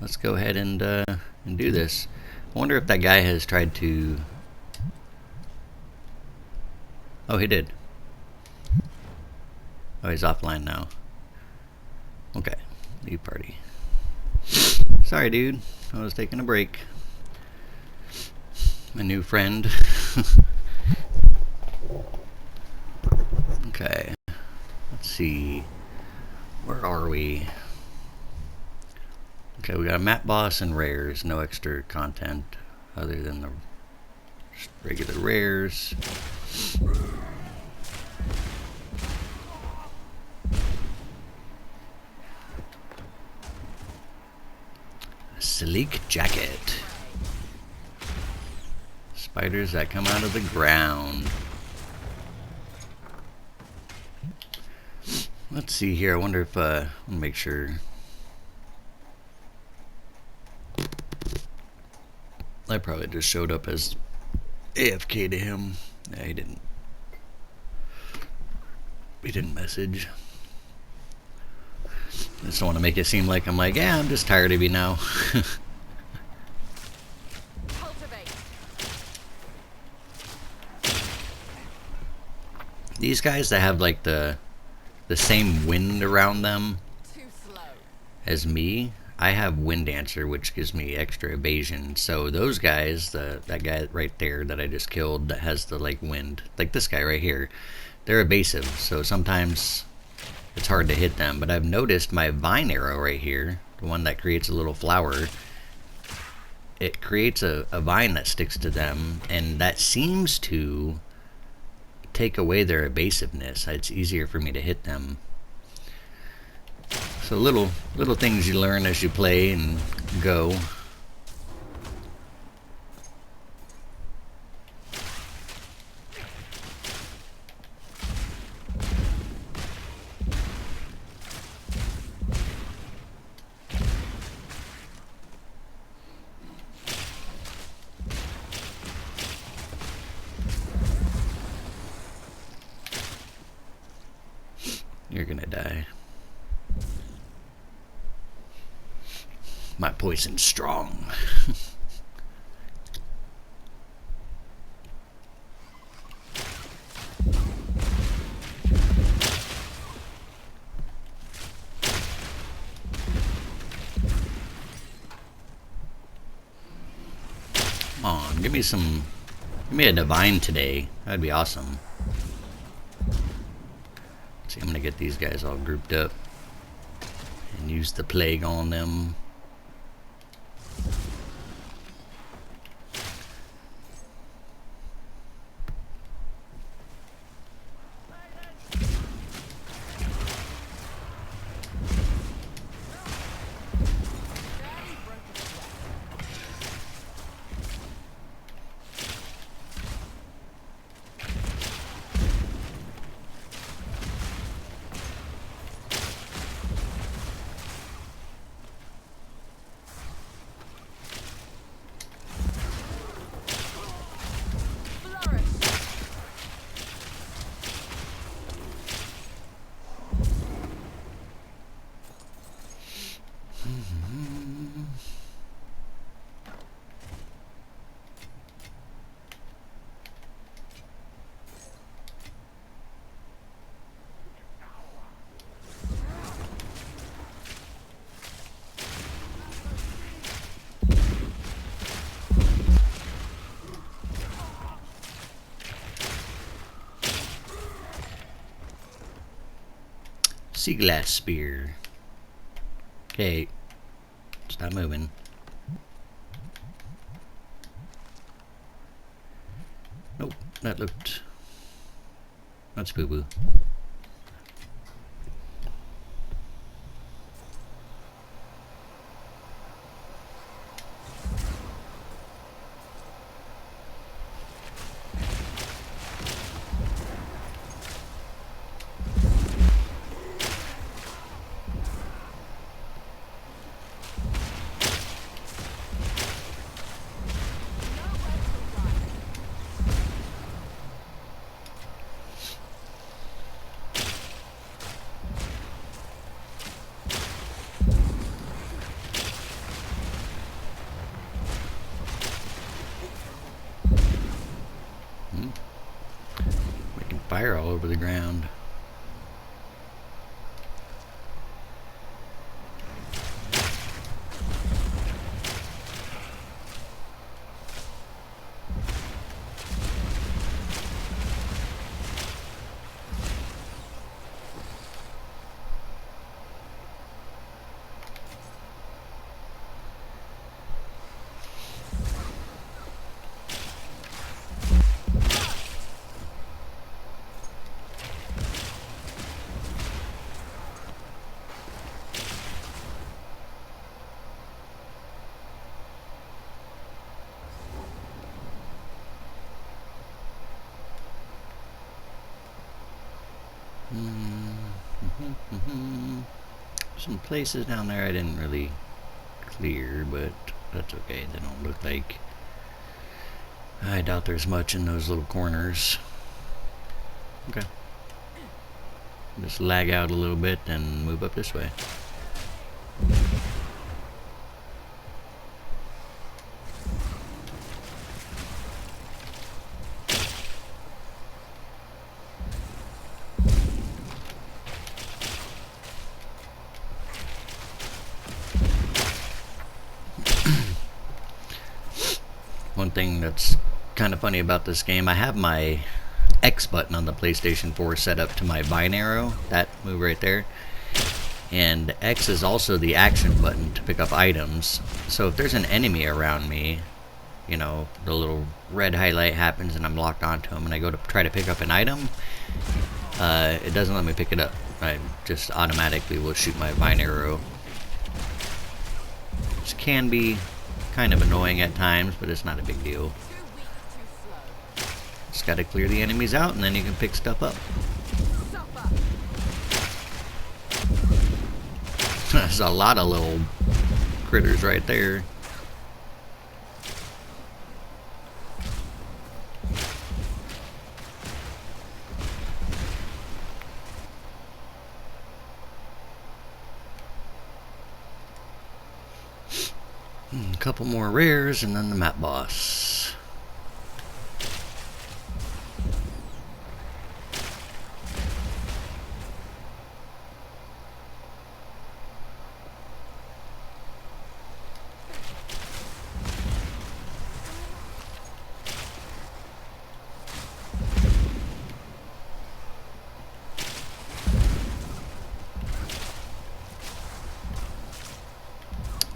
Let's go ahead and do this. I wonder if that guy has tried to. Oh, he did. Oh, he's offline now. Okay, leave party. Sorry, dude. I was taking a break. My new friend. Okay. Let's see. Where are we? Okay, we got a map boss and rares. No extra content other than the regular rares. Sleek jacket. Spiders that come out of the ground. Let's see here. I wonder if I'll make sure. I probably just showed up as AFK to him. Yeah, he didn't. He didn't message. I just don't want to make it seem like I'm like, yeah, I'm just tired of you now. These guys that have like the same wind around them as me, I have Wind Dancer, which gives me extra evasion. So those guys, that guy right there that I just killed that has the like wind, like this guy right here, they're evasive. So sometimes it's hard to hit them. But I've noticed my vine arrow right here, the one that creates a little flower, it creates a vine that sticks to them, and that seems to take away their evasiveness. It's easier for me to hit them. So little things you learn as you play and go. You're gonna die. My poison's strong. Come on, give me a divine today. That'd be awesome. See, I'm gonna get these guys all grouped up and use the plague on them. Sea glass spear. Okay, stop moving. Nope, that's boo boo. Making fire all over the ground. Some places down there I didn't really clear, but that's okay. They don't look like... I doubt there's much in those little corners. Okay. Just lag out a little bit and move up this way. One thing that's kind of funny about this game, I have my X button on the PlayStation 4 set up to my vine arrow, that move right there. And X is also the action button to pick up items. So if there's an enemy around me, you know, the little red highlight happens and I'm locked onto him and I go to try to pick up an item, it doesn't let me pick it up. I just automatically will shoot my vine arrow. Which can be kind of annoying at times, but it's not a big deal. Just gotta clear the enemies out and then you can pick stuff up. There's a lot of little critters right there. A couple more rares and then the map boss.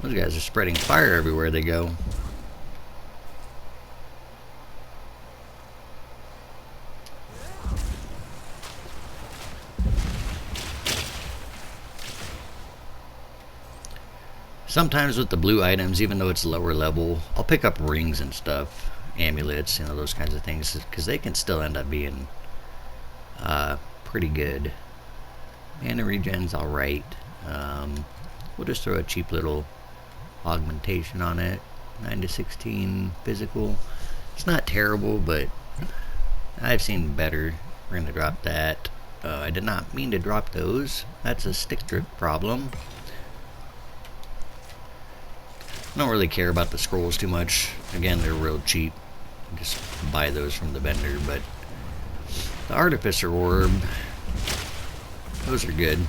Those guys are spreading fire everywhere they go. Sometimes with the blue items, even though it's lower level, I'll pick up rings and stuff, amulets, you know, those kinds of things, because they can still end up being pretty good. Mana regen's alright. We'll just throw a cheap little augmentation on it. 9 to 16 physical. It's not terrible, but I've seen better. We're going to drop that. I did not mean to drop those. That's a stick drift problem. I don't really care about the scrolls too much. Again, they're real cheap. Just buy those from the vendor, but the Artificer Orb, those are good.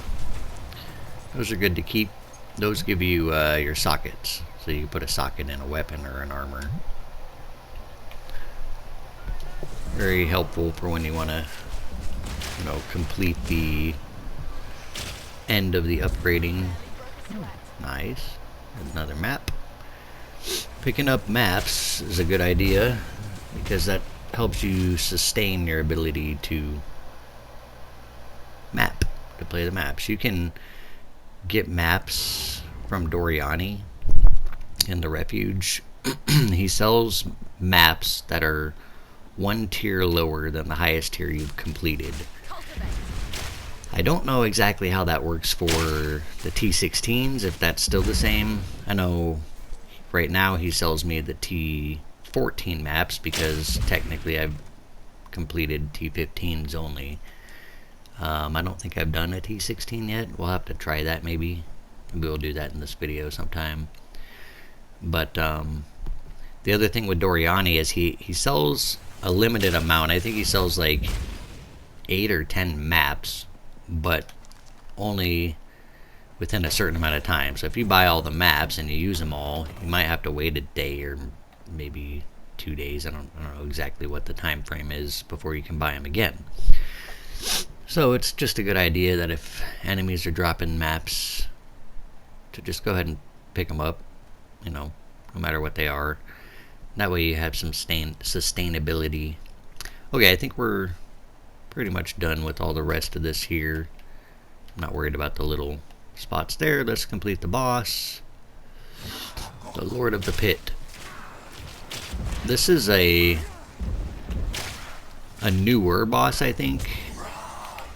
Those are good to keep. Those give you your sockets, so you can put a socket in a weapon or an armor. Very helpful for when you want to, you know, complete the end of the upgrading. Oh, nice. Another map. Picking up maps is a good idea because that helps you sustain your ability to map, to play the maps. You can get maps from Doriani in the Refuge. He sells maps that are one tier lower than the highest tier you've completed. I don't know exactly how that works for the T16s, if that's still the same. I know right now he sells me the T14 maps because technically I've completed T15s only. I don't think I've done a T16 yet. We'll have to try that maybe. Maybe we'll do that in this video sometime. But the other thing with Doriani is he sells a limited amount. I think he sells like 8 or 10 maps, but only within a certain amount of time. So if you buy all the maps and you use them all, you might have to wait a day or maybe 2 days. I don't know exactly what the time frame is before you can buy them again. So it's just a good idea that if enemies are dropping maps, to just go ahead and pick them up, you know, no matter what they are. That way you have some sustainability. Okay, I think we're pretty much done with all the rest of this here. I'm not worried about the little spots there. Let's complete the boss. The Lord of the Pit. This is a newer boss, I think.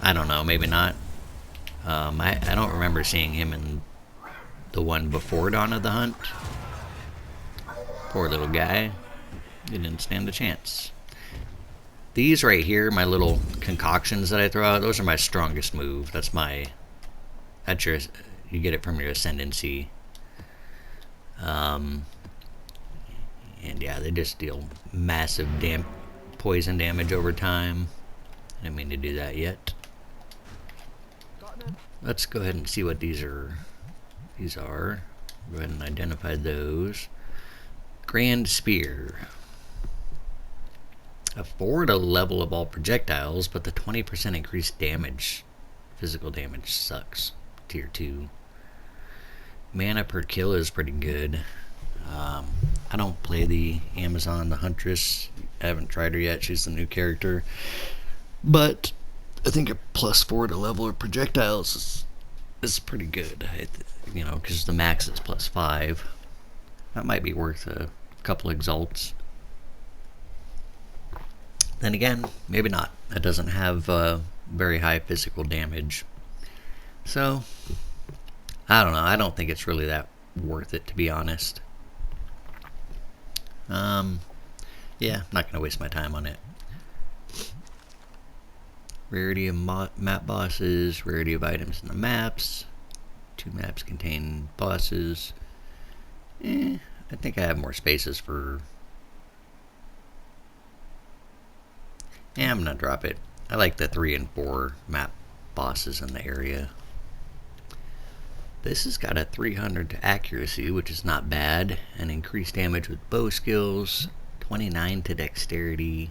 I don't know, maybe not. I don't remember seeing him in the one before Dawn of the Hunt. Poor little guy. He didn't stand a chance. These right here, my little concoctions that I throw out, those are my strongest move. That's your, you get it from your ascendancy. And yeah, they just deal massive poison damage over time. I didn't mean to do that yet. Let's go ahead and see what these are. Go ahead and identify those. Grand Spear. A 4 to level of all projectiles, but the 20% increased damage, physical damage, sucks. Tier 2. Mana per kill is pretty good. I don't play the Amazon, the Huntress. I haven't tried her yet. She's the new character. But I think a +4 to level of projectiles is pretty good. You know, because the max is +5. That might be worth a couple exalts. Then again, maybe not. That doesn't have very high physical damage. So, I don't know. I don't think it's really that worth it, to be honest. Yeah, I'm not going to waste my time on it. Rarity of map bosses, rarity of items in the maps. 2 maps contain bosses. I think I have more spaces for... Yeah, I'm going to drop it. I like the 3 and 4 map bosses in the area. This has got a 300 to accuracy, which is not bad, and increased damage with bow skills, 29 to dexterity.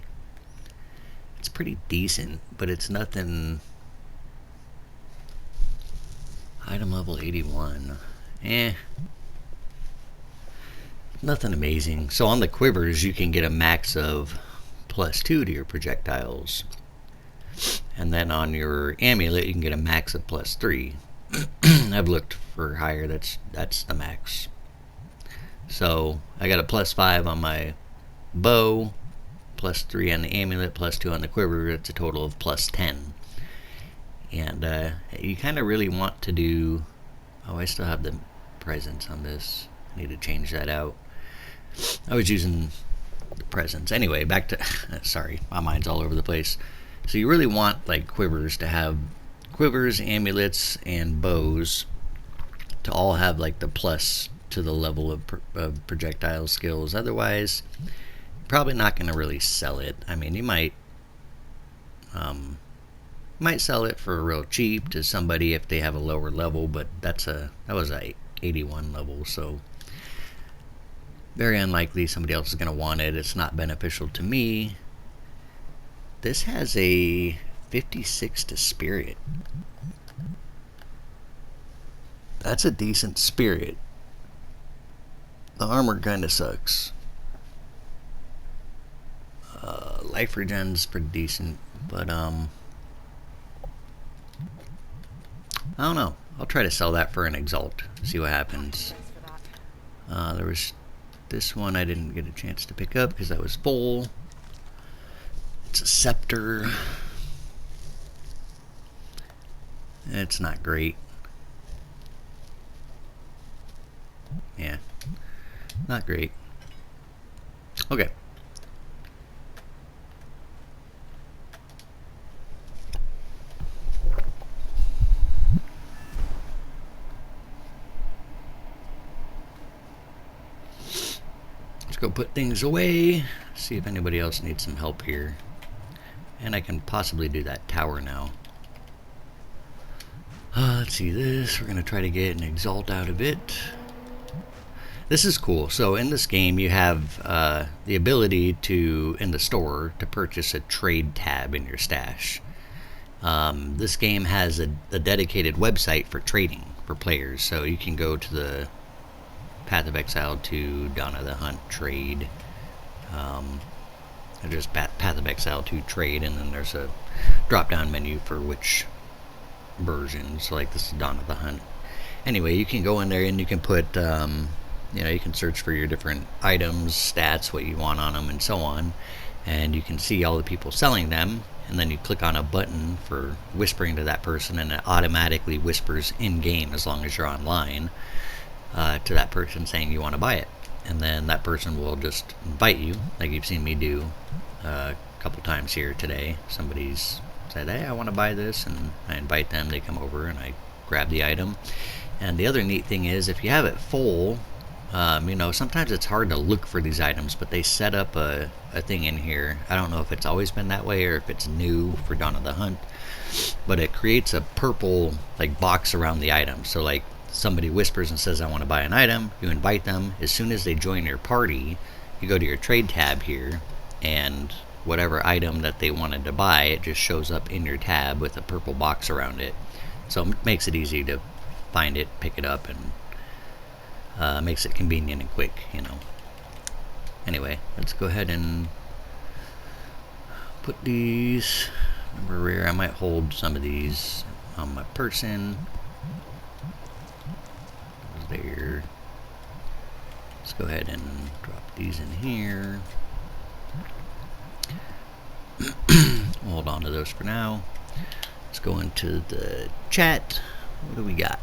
It's pretty decent, but it's nothing... Item level 81. Nothing amazing. So on the quivers, you can get a max of +2 to your projectiles. And then on your amulet, you can get a max of +3. I've looked for higher. That's the max. So I got a +5 on my bow, +3 on the amulet, +2 on the quiver. It's a total of +10. And you kind of really want to do... Oh, I still have the presence on this. I need to change that out. I was using the presence. Anyway, back to... Sorry, my mind's all over the place. So you really want, like, quivers to have... Quivers, amulets, and bows to all have, like, the plus to the level of projectile skills. Otherwise, probably not going to really sell it. I mean, you might sell it for real cheap to somebody if they have a lower level, but that was a 81 level, so very unlikely somebody else is going to want it. It's not beneficial to me. This has a 56 to spirit. That's a decent spirit. The armor kind of sucks. Life regen's pretty decent, but I don't know. I'll try to sell that for an exalt. See what happens. There was this one I didn't get a chance to pick up because I was full. It's a scepter. It's not great. Yeah, not great. Okay. Let's go put things away. See if anybody else needs some help here. And I can possibly do that tower now. Let's see this. We're going to try to get an exalt out of it. This is cool. So in this game you have the ability to, in the store, to purchase a trade tab in your stash. This game has a dedicated website for trading for players. So you can go to the Path of Exile 2, Dawn of the Hunt trade. There's Path of Exile 2 trade, and then there's a drop-down menu for which version. So like this is Dawn of the Hunt. Anyway, you can go in there and you can put, you can search for your different items, stats, what you want on them, and so on. And you can see all the people selling them. and then you click on a button for whispering to that person, and it automatically whispers in game as long as you're online to that person saying you want to buy it. And then that person will just invite you, like you've seen me do a couple times here today. Somebody's said, hey, I want to buy this, and I invite them, they come over and I grab the item. And the other neat thing is, if you have it full, sometimes it's hard to look for these items, but they set up a thing in here. I don't know if it's always been that way or if it's new for Dawn of the Hunt, but it creates a purple box around the item. So like somebody whispers and says, I want to buy an item, you invite them. As soon as they join your party, you go to your trade tab here, and whatever item that they wanted to buy, it just shows up in your tab with a purple box around it. So it makes it easy to find it, pick it up, and makes it convenient and quick, Anyway, let's go ahead and put these number rare. I might hold some of these on my person. There. Let's go ahead and drop these in here. Hold on to those for now. Let's go into the chat. What do we got?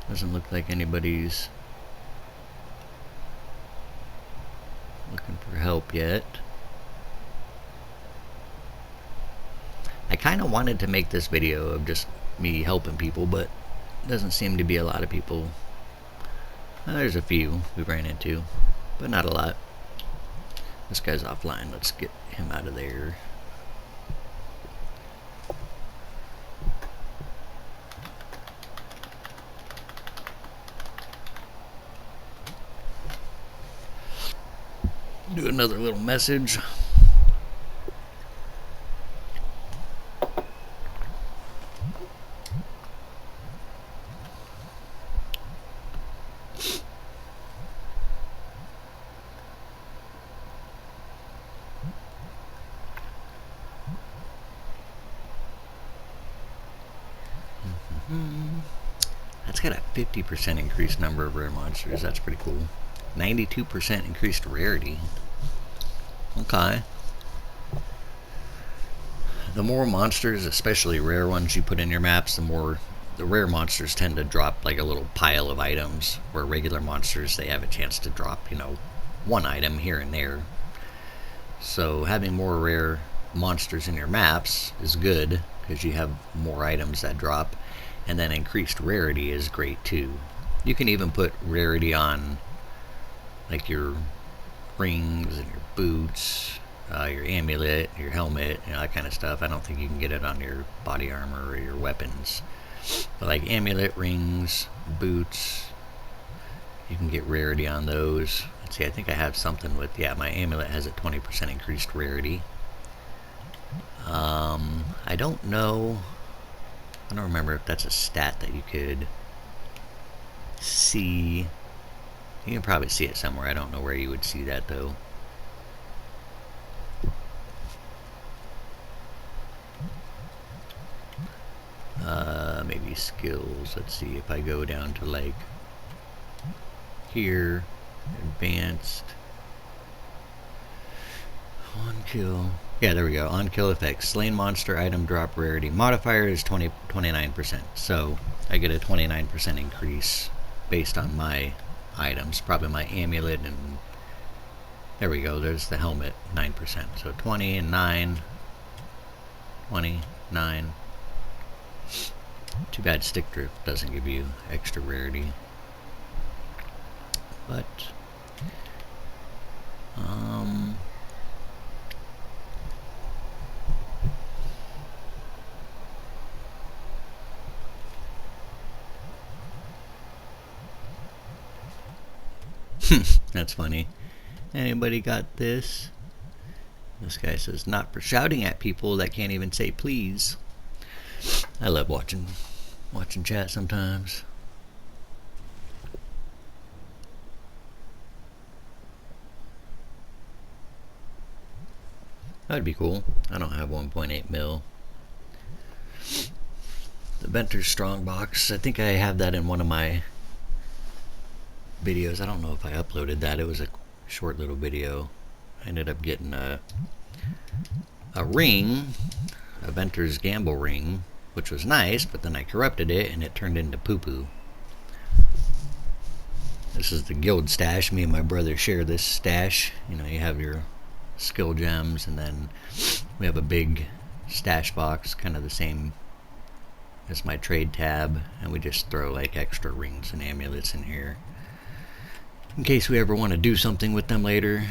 Doesn't look like anybody's looking for help yet. I kind of wanted to make this video of just me helping people, but doesn't seem to be a lot of people. There's a few we ran into, but not a lot. This guy's offline. Let's get him out of there. Do another little message. That's got a 50% increased number of rare monsters. That's pretty cool. 92% increased rarity. Okay. The more monsters, especially rare ones, you put in your maps, the more the rare monsters tend to drop like a little pile of items, where regular monsters, they have a chance to drop, one item here and there. So having more rare monsters in your maps is good, because you have more items that drop, and then increased rarity is great too. You can even put rarity on like your rings and your boots, your amulet, your helmet, that kind of stuff. I don't think you can get it on your body armor or your weapons, but like amulet, rings, boots, you can get rarity on those. Let's see, I think I have something with, my amulet has a 20% increased rarity. I don't know, I don't remember if that's a stat that you could see. You can probably see it somewhere. I don't know where you would see that though. Maybe skills. Let's see if I go down to like here, advanced, on kill. Yeah, there we go. On kill effects. Slain monster item drop rarity modifier is 29%. So I get a 29% increase based on my items. Probably my amulet, and there we go. There's the helmet, 9%. So 20 and 9. 20, 9. Too bad stick drift doesn't give you extra rarity. But that's funny. Anybody got this? This guy says, not for shouting at people that can't even say please. I love watching chat sometimes. That'd be cool. I don't have 1.8 mil. The Venter's Strongbox. I think I have that in one of my videos. I don't know if I uploaded that. It was a short little video. I ended up getting a ring, a Venter's Gamble ring, which was nice, but then I corrupted it and it turned into poo-poo. This is the guild stash. Me and my brother share this stash. You know, you have your skill gems, and then we have a big stash box, kind of the same as my trade tab, and we just throw like extra rings and amulets in here in case we ever want to do something with them later.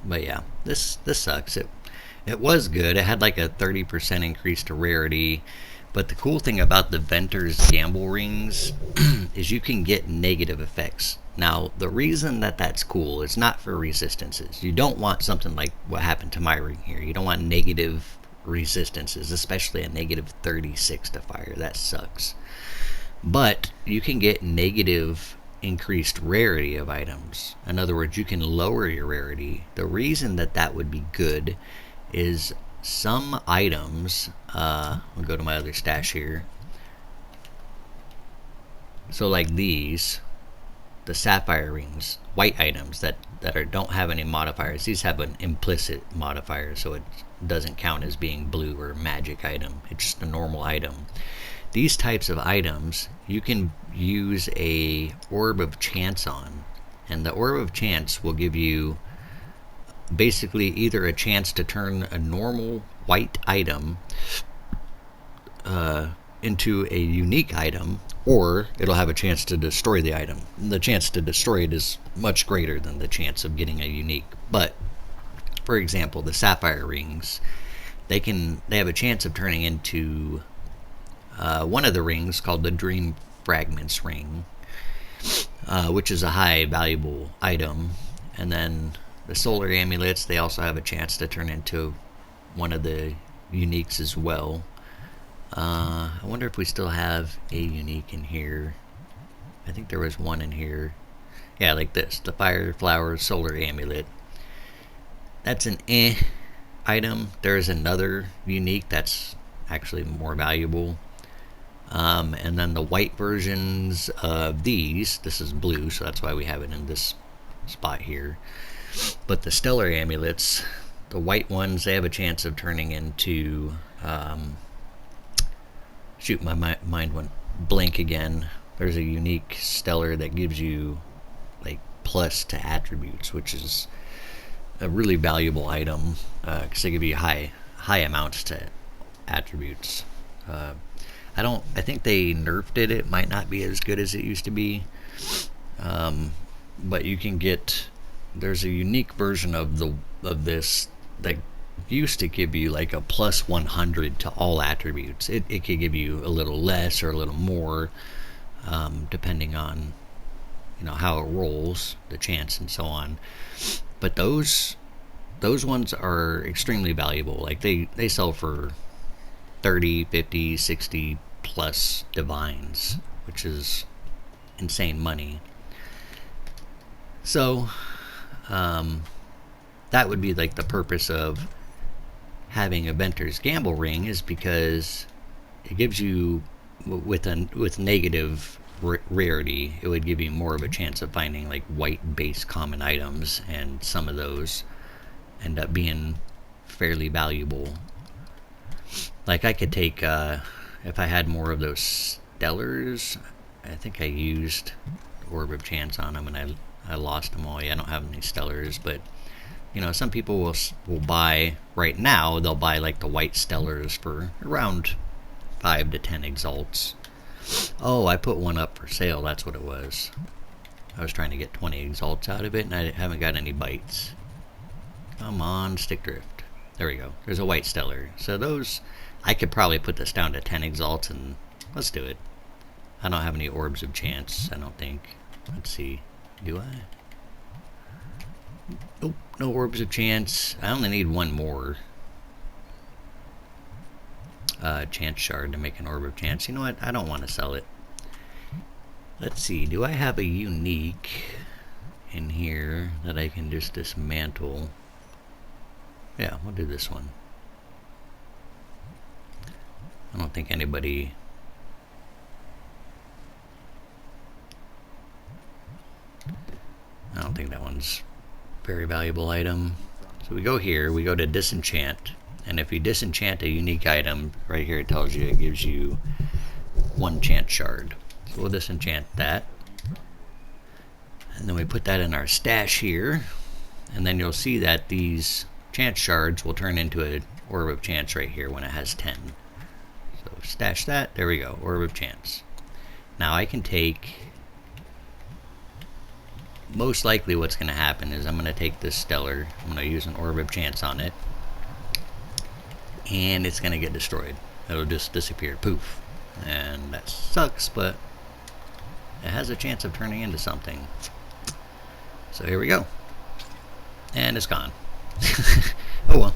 But yeah, this sucks. It was good. It had like a 30% increase to rarity, but the cool thing about the Venter's Gamble rings is you can get negative effects. Now, the reason that that's cool is not for resistances. You don't want something like what happened to my ring here. You don't want negative resistances, especially a negative 36 to fire. That sucks. But you can get negative increased rarity of items. In other words, you can lower your rarity. The reason that that would be good is some items, I'll go to my other stash here. So like these, the sapphire rings, white items that don't have any modifiers. These have an implicit modifier, so it doesn't count as being blue or magic item. It's just a normal item. These types of items you can use a orb of chance on, and the orb of chance will give you basically either a chance to turn a normal white item into a unique item, or it'll have a chance to destroy the item. The chance to destroy it is much greater than the chance of getting a unique. But for example, the sapphire rings, they have a chance of turning into one of the rings called the Dream Fragments ring, which is a high valuable item. And then the solar amulets, they also have a chance to turn into one of the uniques as well. I wonder if we still have a unique in here. I think there was one in here. Yeah, like this, the Fire Flower Solar Amulet. That's an item. There's another unique that's actually more valuable. And then the white versions of these, this is blue, so that's why we have it in this spot here. But the stellar amulets, the white ones, they have a chance of turning into shoot, my mind went blank again. There's a unique stellar that gives you like plus to attributes, which is a really valuable item because they give you high amounts to attributes. I think they nerfed it. It might not be as good as it used to be, but you can get. There's a unique version of this that used to give you like a plus 100 to all attributes. It could give you a little less or a little more, depending on how it rolls, the chance, and so on. But those ones are extremely valuable. Like they sell for 30, 50, 60 plus divines, which is insane money. So that would be like the purpose of having a Venter's Gamble ring, is because it gives you, with negative rarity, it would give you more of a chance of finding like white base common items, and some of those end up being fairly valuable. Like I could take, if I had more of those stellars, I think I used Orb of Chance on them and I lost them all. Yeah, I don't have any stellars, but some people will buy, right now, they'll buy like the white stellars for around 5 to 10 exalts. Oh, I put one up for sale, that's what it was. I was trying to get 20 exalts out of it, and I haven't got any bites. Come on, stick drift. There we go. There's a white stellar. So those, I could probably put this down to 10 exalts, and let's do it. I don't have any orbs of chance, I don't think. Let's see. Do I? Nope, no orbs of chance. I only need one more chance shard to make an orb of chance. You know what? I don't want to sell it. Let's see. Do I have a unique in here that I can just dismantle? Yeah, we'll do this one. I don't think anybody... I don't think that one's a very valuable item. So we go here, we go to disenchant, and if you disenchant a unique item, right here it tells you, it gives you 1 chance shard. So we'll disenchant that. And then we put that in our stash here, and then you'll see that these chance shards will turn into an orb of chance right here when it has 10. So stash that, there we go, orb of chance. Now I can take... Most likely what's going to happen is I'm going to take this stellar, I'm going to use an orb of chance on it, and it's going to get destroyed. It'll just disappear, poof. And that sucks, but it has a chance of turning into something. So here we go. And it's gone. Oh well.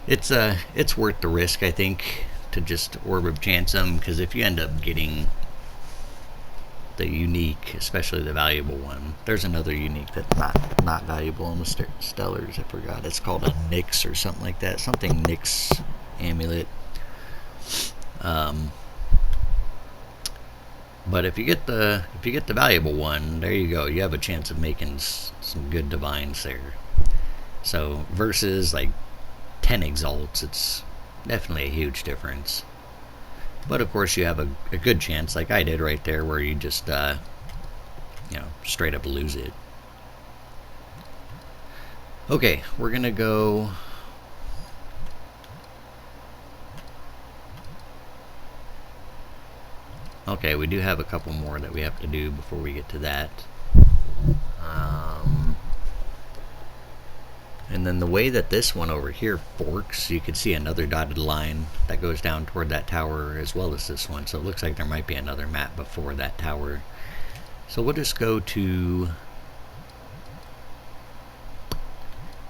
It's worth the risk, I think, to just orb of chance them, because if you end up getting the unique, especially the valuable one. There's another unique that's not valuable in the stellars. I forgot. It's called a Nyx or something like that. Something Nyx amulet. But if you get the valuable one, there you go. You have a chance of making some good divines there. So versus like 10 exalts, it's definitely a huge difference. But of course you have a good chance, like I did right there, where you just, you know, straight up lose it. Okay, we're gonna go... Okay, we do have a couple more that we have to do before we get to that. And then the way that this one over here forks, you can see another dotted line that goes down toward that tower as well as this one. So it looks like there might be another map before that tower. So we'll just go to...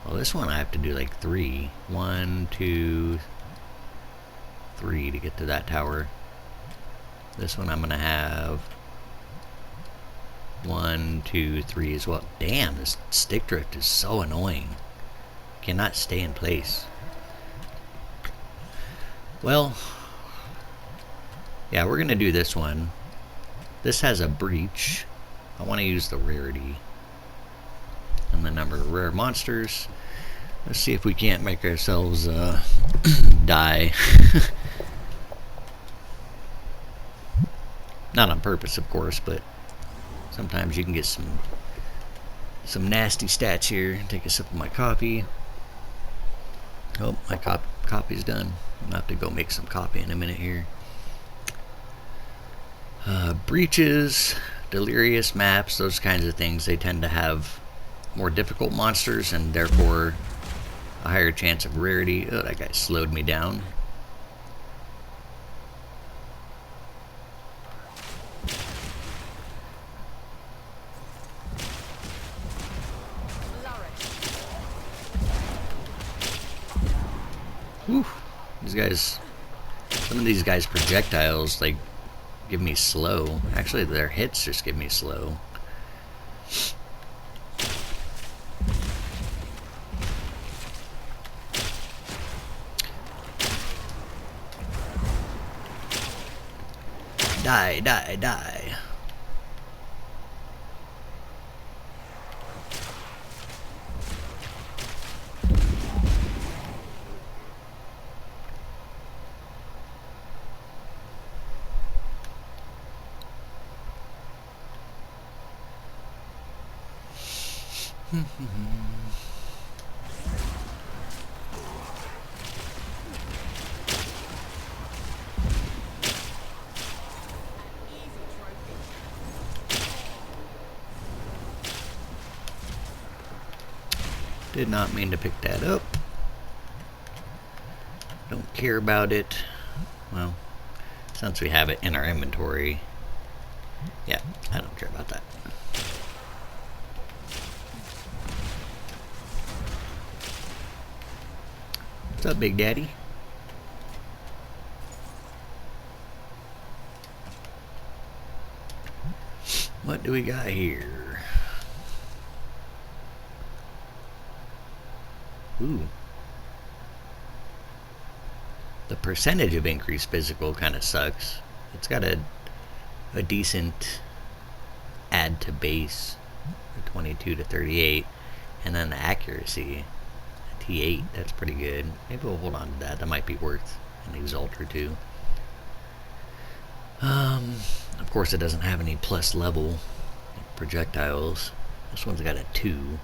Well, this one I have to do like 3. 1, 2, 3 to get to that tower. This one I'm going to have 1, 2, 3 as well. Damn, this stick drift is so annoying. Cannot stay in place. Well, yeah, we're gonna do this one. This has a breach. I want to use the rarity and the number of rare monsters. Let's see if we can't make ourselves die. Not on purpose, of course, but sometimes you can get some nasty stats here. Take a sip of my coffee. Oh, my coffee's done. I'm gonna have to go make some coffee in a minute here. Breaches, delirious maps, those kinds of things, they tend to have more difficult monsters and therefore a higher chance of rarity. Oh, that guy slowed me down. Whew. These guys, some of these guys' projectiles, like, give me slow. Actually, their hits just give me slow. Die, die, die. Did not mean to pick that up. Don't care about it. Well, since we have it in our inventory, yeah, I don't care about that. What's up, Big Daddy? What do we got here? Ooh. The percentage of increased physical kind of sucks. It's got a decent add to base, 22 to 38, and then the accuracy, T8, that's pretty good. Maybe we'll hold on to that. That might be worth an exalt or two. Of course, it doesn't have any plus level projectiles. This one's got a 2.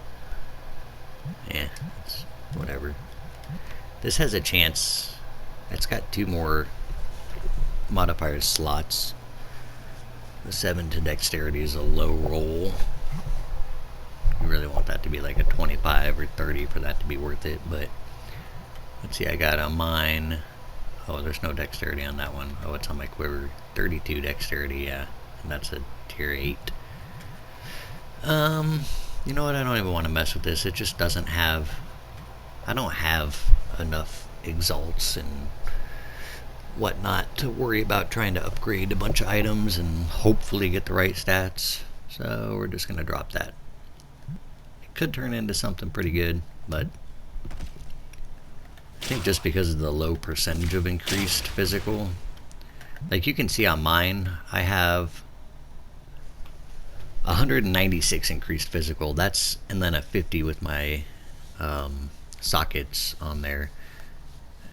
Yeah, it's whatever. This has a chance. It's got 2 more modifier slots. The 7 to dexterity is a low roll. You really want that to be like a 25 or 30 for that to be worth it, but let's see, I got a mine. Oh, there's no dexterity on that one. Oh, it's on my quiver. 32 dexterity, yeah. And that's a tier 8. You know what? I don't even want to mess with this. It just doesn't have... I don't have enough exalts and whatnot to worry about trying to upgrade a bunch of items and hopefully get the right stats. So we're just going to drop that. It could turn into something pretty good, but I think just because of the low percentage of increased physical, like you can see on mine, I have 196 increased physical. That's, and then a 50 with my sockets on there,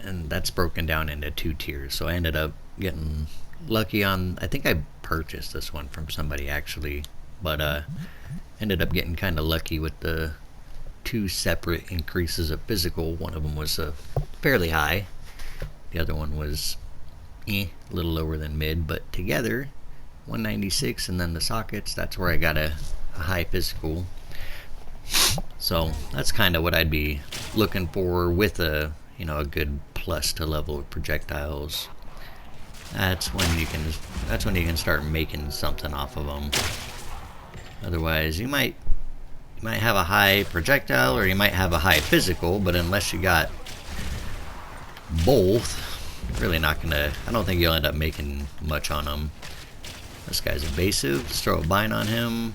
and that's broken down into 2 tiers. So I ended up getting lucky on, I think I purchased this one from somebody actually, but ended up getting kind of lucky with the 2 separate increases of physical. One of them was fairly high, the other one was a little lower than mid, but together 196, and then the sockets, that's where I got a high physical. So that's kind of what I'd be looking for with a, you know, a good plus to level of projectiles. That's when you can start making something off of them. Otherwise, you might have a high projectile or you might have a high physical, but unless you got both, really not gonna. I don't think you'll end up making much on them. This guy's evasive. Let's throw a bind on him.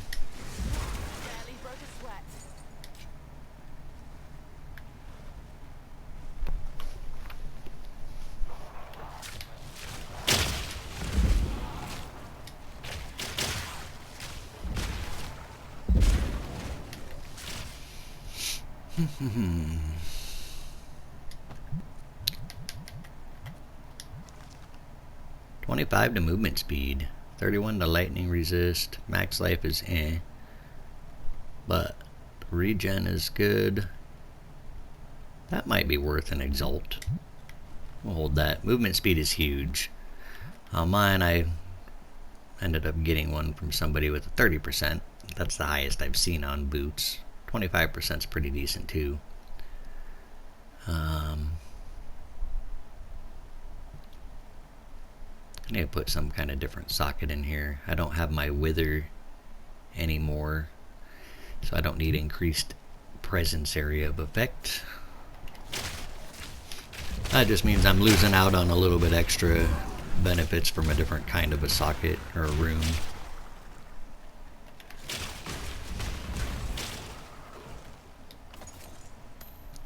$25 to movement speed, 31 to lightning resist, max life is but regen is good. That might be worth an exalt. We'll hold that. Movement speed is huge. On mine, I ended up getting one from somebody with a 30%. That's the highest I've seen on boots. 25% is pretty decent too. I need to put some kind of different socket in here. I don't have my wither anymore, so I don't need increased presence area of effect. That just means I'm losing out on a little bit extra benefits from a different kind of a socket or a rune.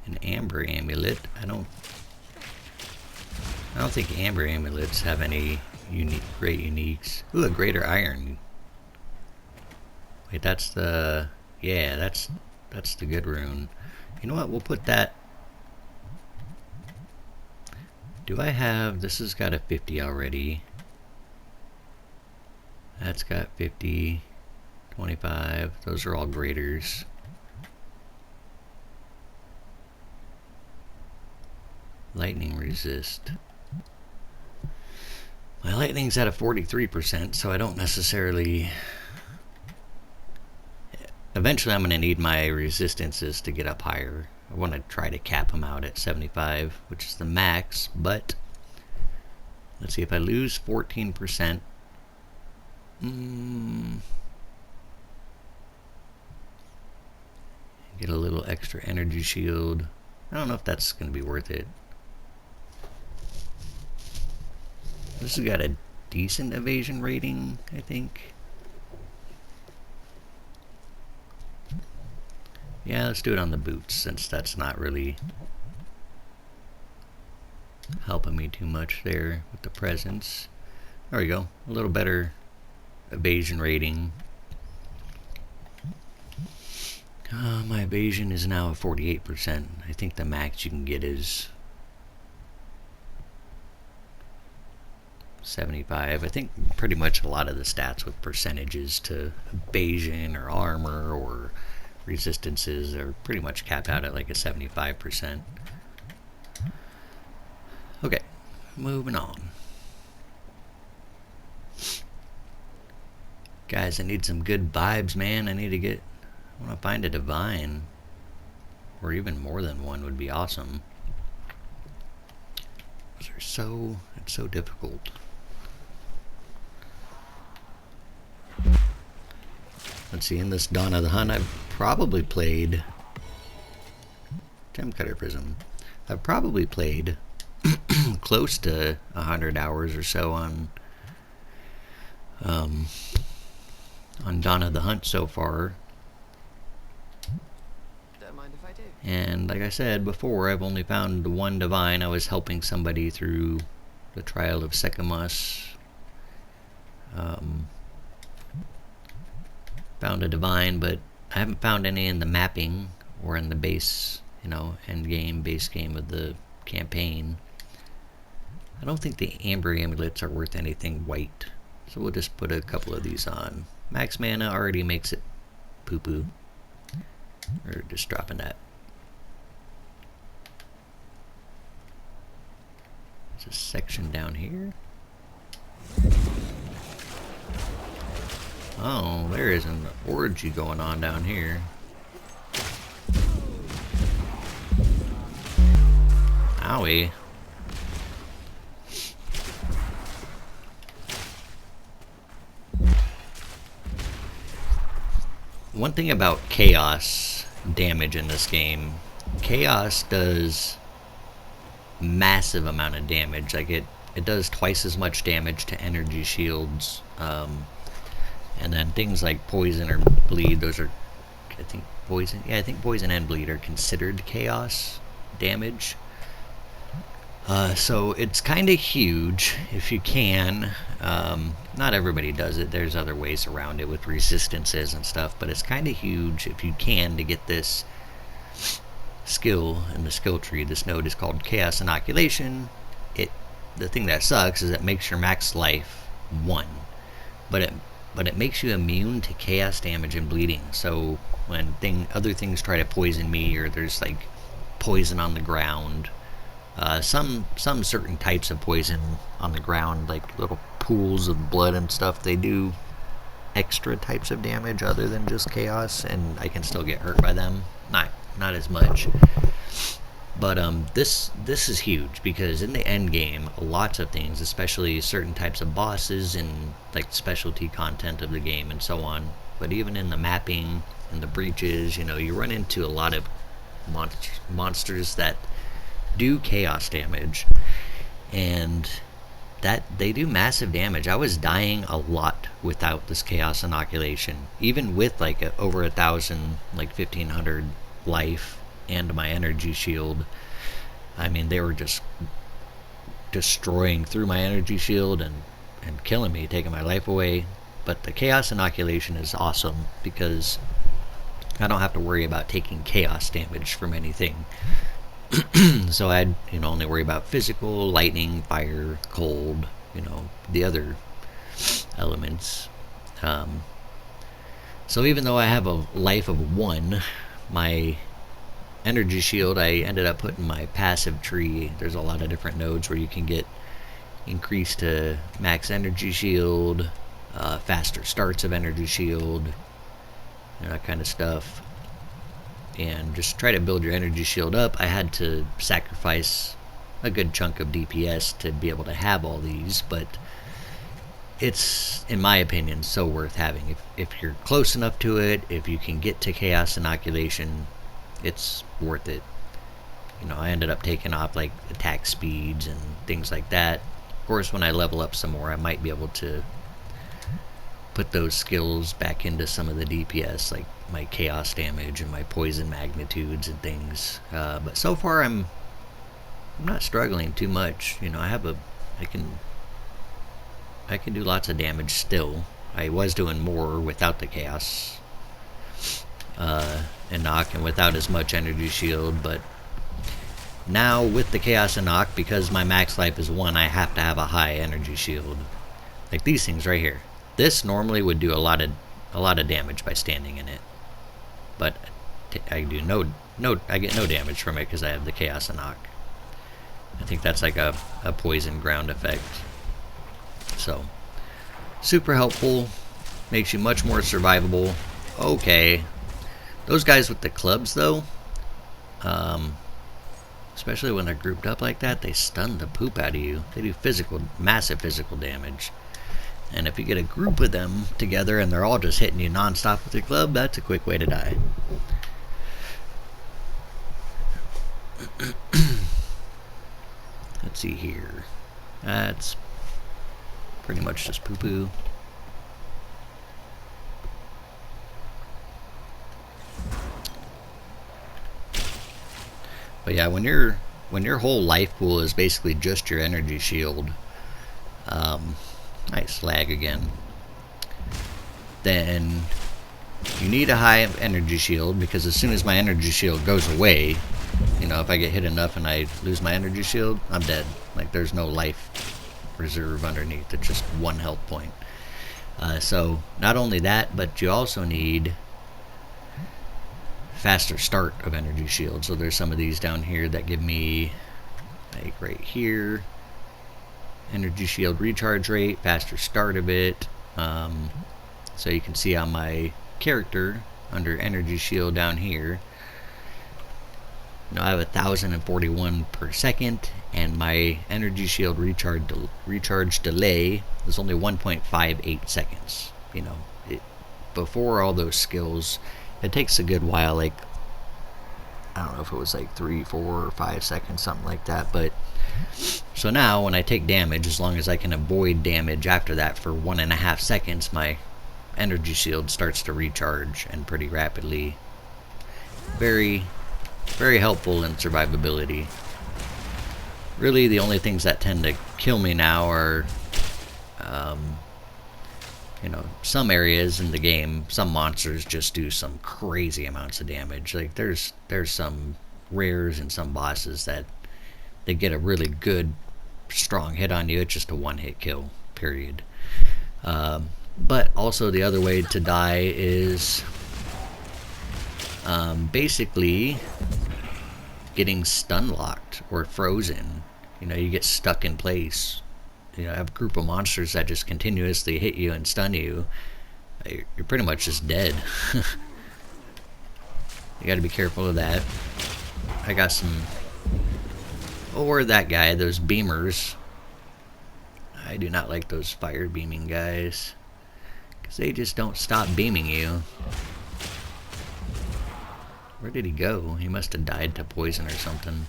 An amber amulet. I don't think amber amulets have any great uniques. Ooh, a greater iron. Wait, that's the... yeah, that's the good rune. You know what? We'll put that... do I have... this has got a 50 already. That's got 50, 25. Those are all graders. Lightning resist. My lightning's at a 43%, so I don't necessarily... eventually I'm going to need my resistances to get up higher. I want to try to cap them out at 75, which is the max, but let's see, if I lose 14%, get a little extra energy shield. I don't know if that's going to be worth it. This has got a decent evasion rating, I think. Yeah, let's do it on the boots, since that's not really helping me too much there with the presence. There we go. A little better evasion rating. My evasion is now at 48%. I think the max you can get is 75. I think pretty much a lot of the stats with percentages to evasion or armor or resistances are pretty much capped out at like a 75%. Okay, moving on. Guys, I need some good vibes, man. I want to find a divine. Or even more than one would be awesome. It's so difficult. Let's see, in this Dawn of the Hunt, I've probably played Gem Cutter Prism. I've probably played close to 100 hours or so on Dawn of the Hunt so far. Don't mind if I do. And like I said before, I've only found the one divine. I was helping somebody through the trial of Secamus. Found a divine, but I haven't found any in the mapping or in the base, end game, base game of the campaign. I don't think the amber amulets are worth anything white, so we'll just put a couple of these on. Max mana already makes it poo-poo. We're just dropping that. There's a section down here. Oh, there is an orgy going on down here. Owie. One thing about chaos damage in this game, chaos does massive amount of damage. Like it does twice as much damage to energy shields. And then things like poison or bleed, those are, I think poison and bleed are considered chaos damage. So it's kind of huge if you can. Not everybody does it. There's other ways around it with resistances and stuff, but it's kind of huge if you can to get this skill in the skill tree. This node is called Chaos Inoculation. The thing that sucks is it makes your max life 1, but it makes you immune to chaos damage and bleeding. So when other things try to poison me, or there's like poison on the ground, some certain types of poison on the ground, like little pools of blood and stuff, they do extra types of damage other than just chaos, and I can still get hurt by them. Not as much. But this is huge, because in the end game, lots of things, especially certain types of bosses and like specialty content of the game and so on, but even in the mapping and the breaches, you run into a lot of monsters that do chaos damage, and that they do massive damage. I was dying a lot without this chaos inoculation, even with like over 1,000, like 1,500 life and my energy shield. I mean, they were just destroying through my energy shield and killing me, taking my life away. But the chaos inoculation is awesome because I don't have to worry about taking chaos damage from anything. So I'd only worry about physical, lightning, fire, cold, the other elements. So even though I have a life of 1, my energy shield, I ended up putting my passive tree. There's a lot of different nodes where you can get increased to max energy shield, faster starts of energy shield, that kind of stuff. And just try to build your energy shield up. I had to sacrifice a good chunk of DPS to be able to have all these, but it's, in my opinion, so worth having. If you're close enough to it, if you can get to Chaos Inoculation, it's worth it. I ended up taking off like attack speeds and things like that. Of course, when I level up some more, I might be able to put those skills back into some of the DPS, like my chaos damage and my poison magnitudes and things. But so far, I'm I'm not struggling too much. You know, I can do lots of damage still. I was doing more without the chaos and knock, and without as much energy shield, but now with the chaos and knock, because my max life is 1, I have to have a high energy shield. Like these things right here. This normally would do a lot of damage by standing in it, but I do I get no damage from it because I have the chaos and knock. I think that's like a poison ground effect. So super helpful, makes you much more survivable. Okay, those guys with the clubs though, especially when they're grouped up like that, they stun the poop out of you. They do massive physical damage. And if you get a group of them together and they're all just hitting you non-stop with their club, that's a quick way to die. Let's see here. That's pretty much just poo-poo. But yeah, when your whole life pool is basically just your energy shield, nice lag again, then you need a high energy shield, because as soon as my energy shield goes away, you know, if I get hit enough and I lose my energy shield, I'm dead. Like, there's no life reserve underneath. It's just 1 health point. So not only that, but you also need faster start of energy shield. So there's some of these down here that give me, like right here, energy shield recharge rate, faster start of it. So you can see on my character under energy shield down here, you know, I have 1,041 per second, and my energy shield recharge delay is only 1.58 seconds. You know, before all those skills, it takes a good while, like, I don't know if it was like 3, 4, or 5 seconds, something like that. But so now when I take damage, as long as I can avoid damage after that for 1.5 seconds, my energy shield starts to recharge, and pretty rapidly. Very, very helpful in survivability. Really, the only things that tend to kill me now are, you know, some areas in the game, some monsters just do some crazy amounts of damage. Like there's some rares and some bosses that they get a really good, strong hit on you. It's just a 1-hit kill, period. But also the other way to die is basically getting stun locked or frozen. You know, you get stuck in place. You know, I have a group of monsters that just continuously hit you and stun you. You're pretty much just dead. You gotta be careful of that. I got some... Or that guy, those beamers. I do not like those fire beaming guys, because they just don't stop beaming you. Where did he go? He must have died to poison or something.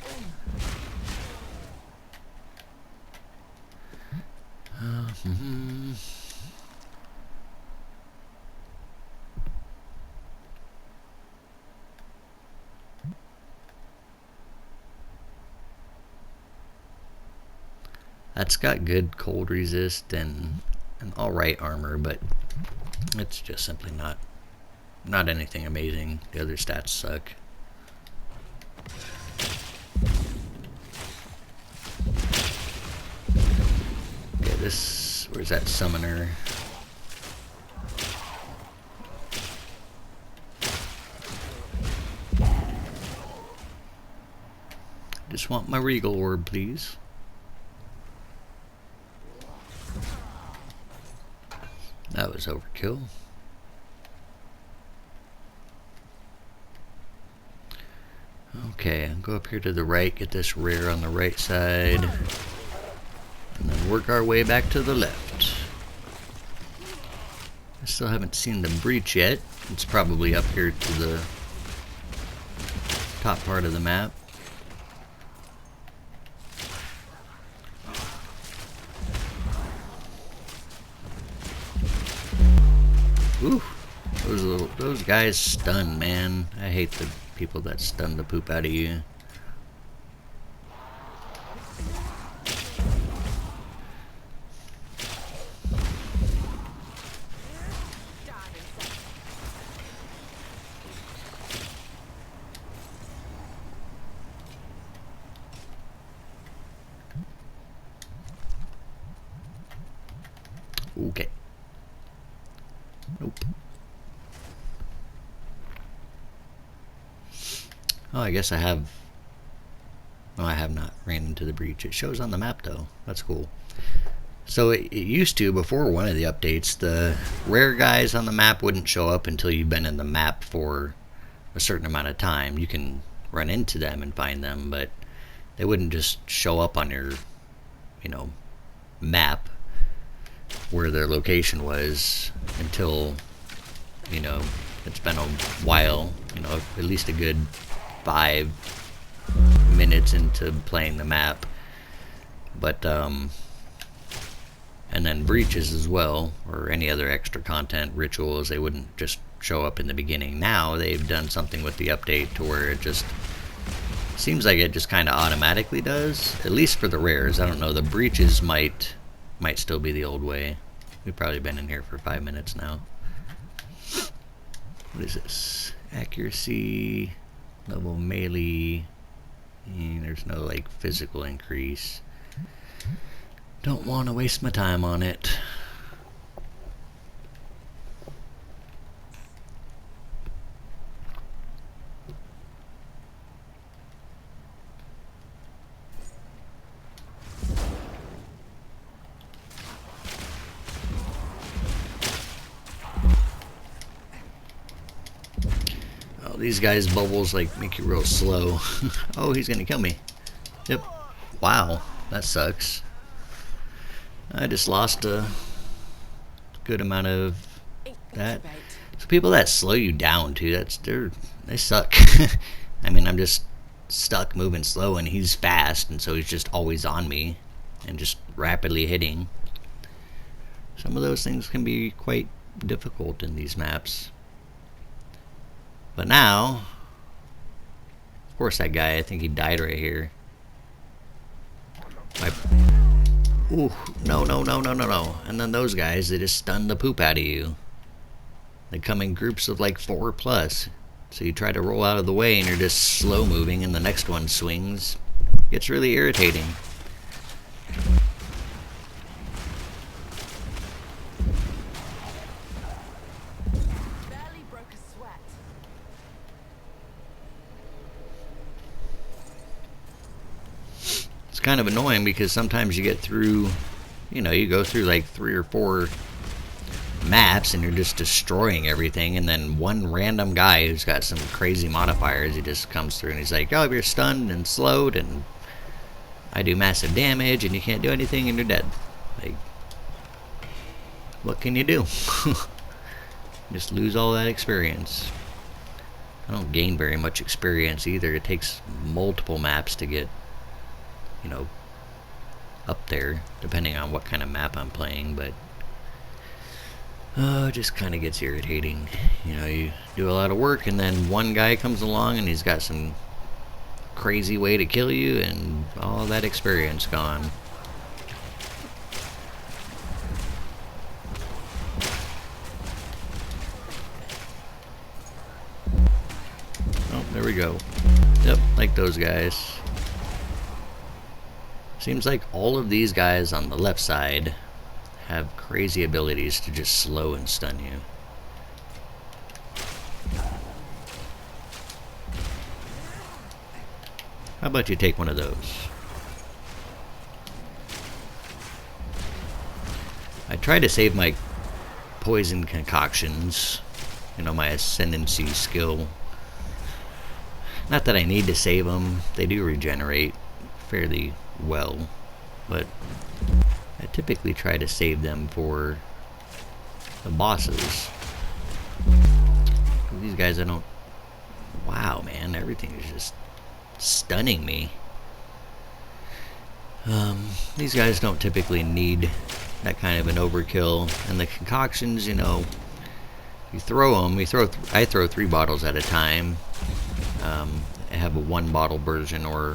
That's got good cold resist and an alright armor, but it's just simply not anything amazing. The other stats suck. Okay, where's that summoner? Just want my regal orb, please. That was overkill. Okay, I'll go up here to the right, get this rare on the right side, and then work our way back to the left. I still haven't seen the breach yet. It's probably up here to the top part of the map. Ooh, those guys stun, man. I hate the people that stun the poop out of you. Oh, I guess I have. No, I have not ran into the breach. It shows on the map though. That's cool. So it used to, before one of the updates, the rare guys on the map wouldn't show up until you've been in the map for a certain amount of time. You can run into them and find them, but they wouldn't just show up on your, map where their location was until, it's been a while, at least a good 5 minutes into playing the map. But and then breaches as well, or any other extra content, rituals, they wouldn't just show up in the beginning. Now they've done something with the update to where it just seems like it just kind of automatically does, at least for the rares. I don't know, the breaches might still be the old way. We've probably been in here for 5 minutes now. What is this? Accuracy, level melee. There's no like physical increase. Don't want to waste my time on it. Oh, these guys' bubbles like make you real slow. Oh, he's gonna kill me. Yep. Wow, that sucks. I just lost a good amount of that. So people that slow you down too, they suck. I mean, I'm just stuck moving slow and he's fast, and so he's just always on me and just rapidly hitting. Some of those things can be quite difficult in these maps. But now, of course, that guy, I think he died right here. Ooh, no. And then those guys, they just stun the poop out of you. They come in groups of like 4+. So you try to roll out of the way and you're just slow moving and the next one swings. It's really irritating. Kind of annoying because sometimes you get through, you go through like 3 or 4 maps and you're just destroying everything, and then one random guy who's got some crazy modifiers, he just comes through and he's like, oh, you're stunned and slowed and I do massive damage and you can't do anything and you're dead. Like, what can you do? Just lose all that experience. I don't gain very much experience either. It takes multiple maps to get up there, depending on what kind of map I'm playing, but it just kind of gets irritating. You do a lot of work and then one guy comes along and he's got some crazy way to kill you and all that experience gone. Oh, there we go. Yep, like those guys. Seems like all of these guys on the left side have crazy abilities to just slow and stun you. How about you take one of those? I try to save my poison concoctions, my ascendancy skill. Not that I need to save them, they do regenerate fairly well, but I typically try to save them for the bosses. These guys, I don't. Wow, man, everything is just stunning me. These guys don't typically need that kind of an overkill, and the concoctions, you throw them. I throw 3 bottles at a time. I have a 1 bottle version, or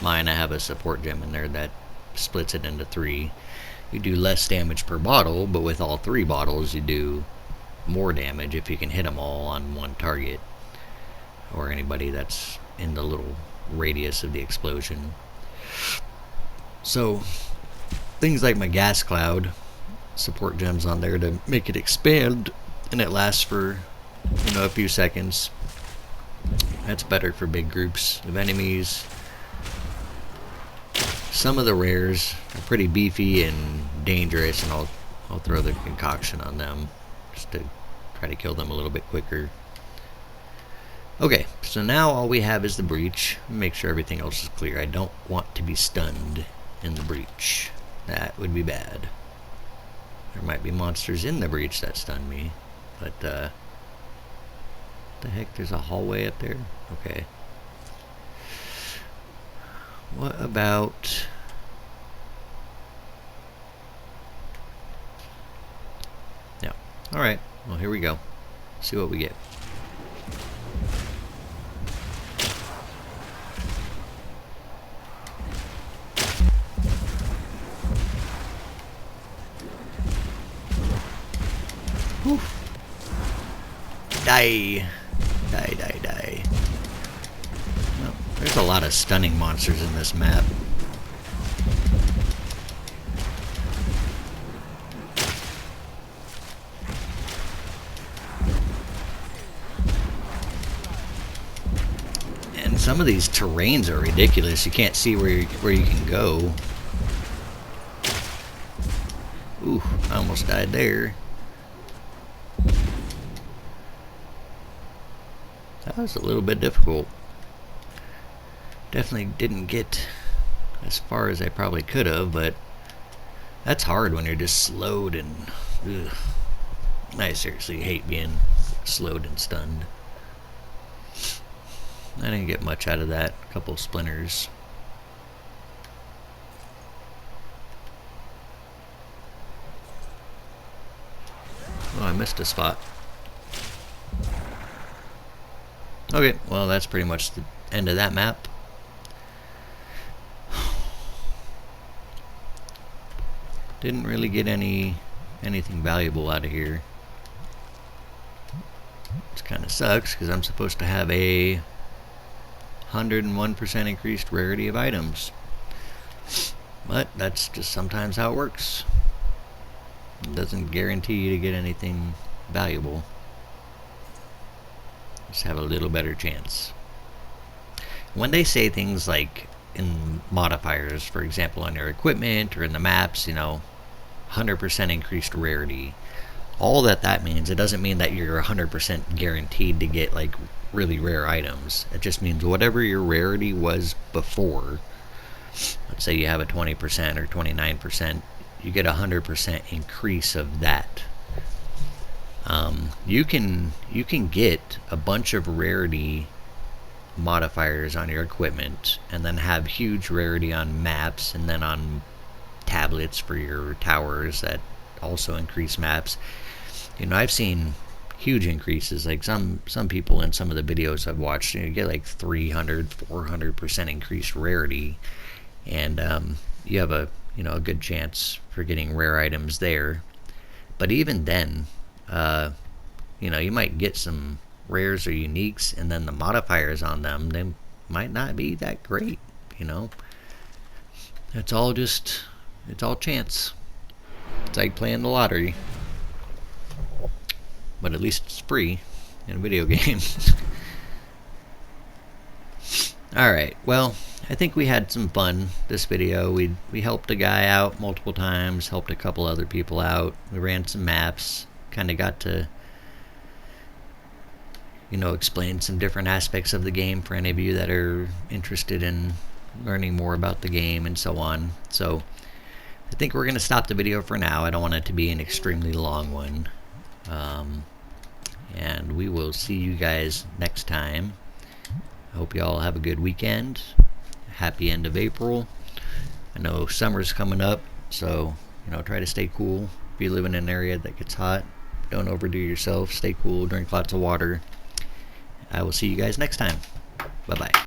mine, I have a support gem in there that splits it into 3. You do less damage per bottle, but with all 3 bottles you do more damage if you can hit them all on one target, or anybody that's in the little radius of the explosion. So things like my gas cloud, support gems on there to make it expand, and it lasts for a few seconds. That's better for big groups of enemies. Some of the rares are pretty beefy and dangerous, and I'll throw the concoction on them just to try to kill them a little bit quicker. Okay, so now all we have is the breach. Make sure everything else is clear. I don't want to be stunned in the breach. That would be bad. There might be monsters in the breach that stun me, but what the heck, there's a hallway up there? Okay. What about... No. Alright, well here we go. See what we get. Whew. Die. Die, die, die. Well, there's a lot of stunning monsters in this map. And some of these terrains are ridiculous. You can't see where you can go. Ooh, I almost died there. That was a little bit difficult. Definitely didn't get as far as I probably could have, but that's hard when you're just slowed and... Ugh. I seriously hate being slowed and stunned. I didn't get much out of that. A couple of splinters. Oh, I missed a spot. Okay, well that's pretty much the end of that map. Didn't really get anything valuable out of here. Which kind of sucks because I'm supposed to have a 101% increased rarity of items. But that's just sometimes how it works. It doesn't guarantee you to get anything valuable. Just have a little better chance. When they say things like in modifiers, for example on your equipment or in the maps, you know, 100% increased rarity, all that means, it doesn't mean that you're 100% guaranteed to get like really rare items. It just means whatever your rarity was before, let's say you have a 20% or 29%, you get a 100% increase of that. You can get a bunch of rarity modifiers on your equipment and then have huge rarity on maps and then on tablets for your towers that also increase maps. You know, I've seen huge increases, like some people in some of the videos I've watched, you get like 300-400% increased rarity, and you have a good chance for getting rare items there. But even then, you might get some rares or uniques, and then the modifiers on them, they might not be that great. It's all chance. It's like playing the lottery, but at least it's free in a video game. Alright, well, I think we had some fun this video. We helped a guy out multiple times, helped a couple other people out. We ran some maps, kind of got to explain some different aspects of the game for any of you that are interested in learning more about the game and so on. So I think we're going to stop the video for now. I don't want it to be an extremely long one. And we will see you guys next time. I hope you all have a good weekend. Happy end of April. I know summer's coming up, so try to stay cool. If you live in an area that gets hot, don't overdo yourself. Stay cool, drink lots of water. I will see you guys next time. Bye-bye.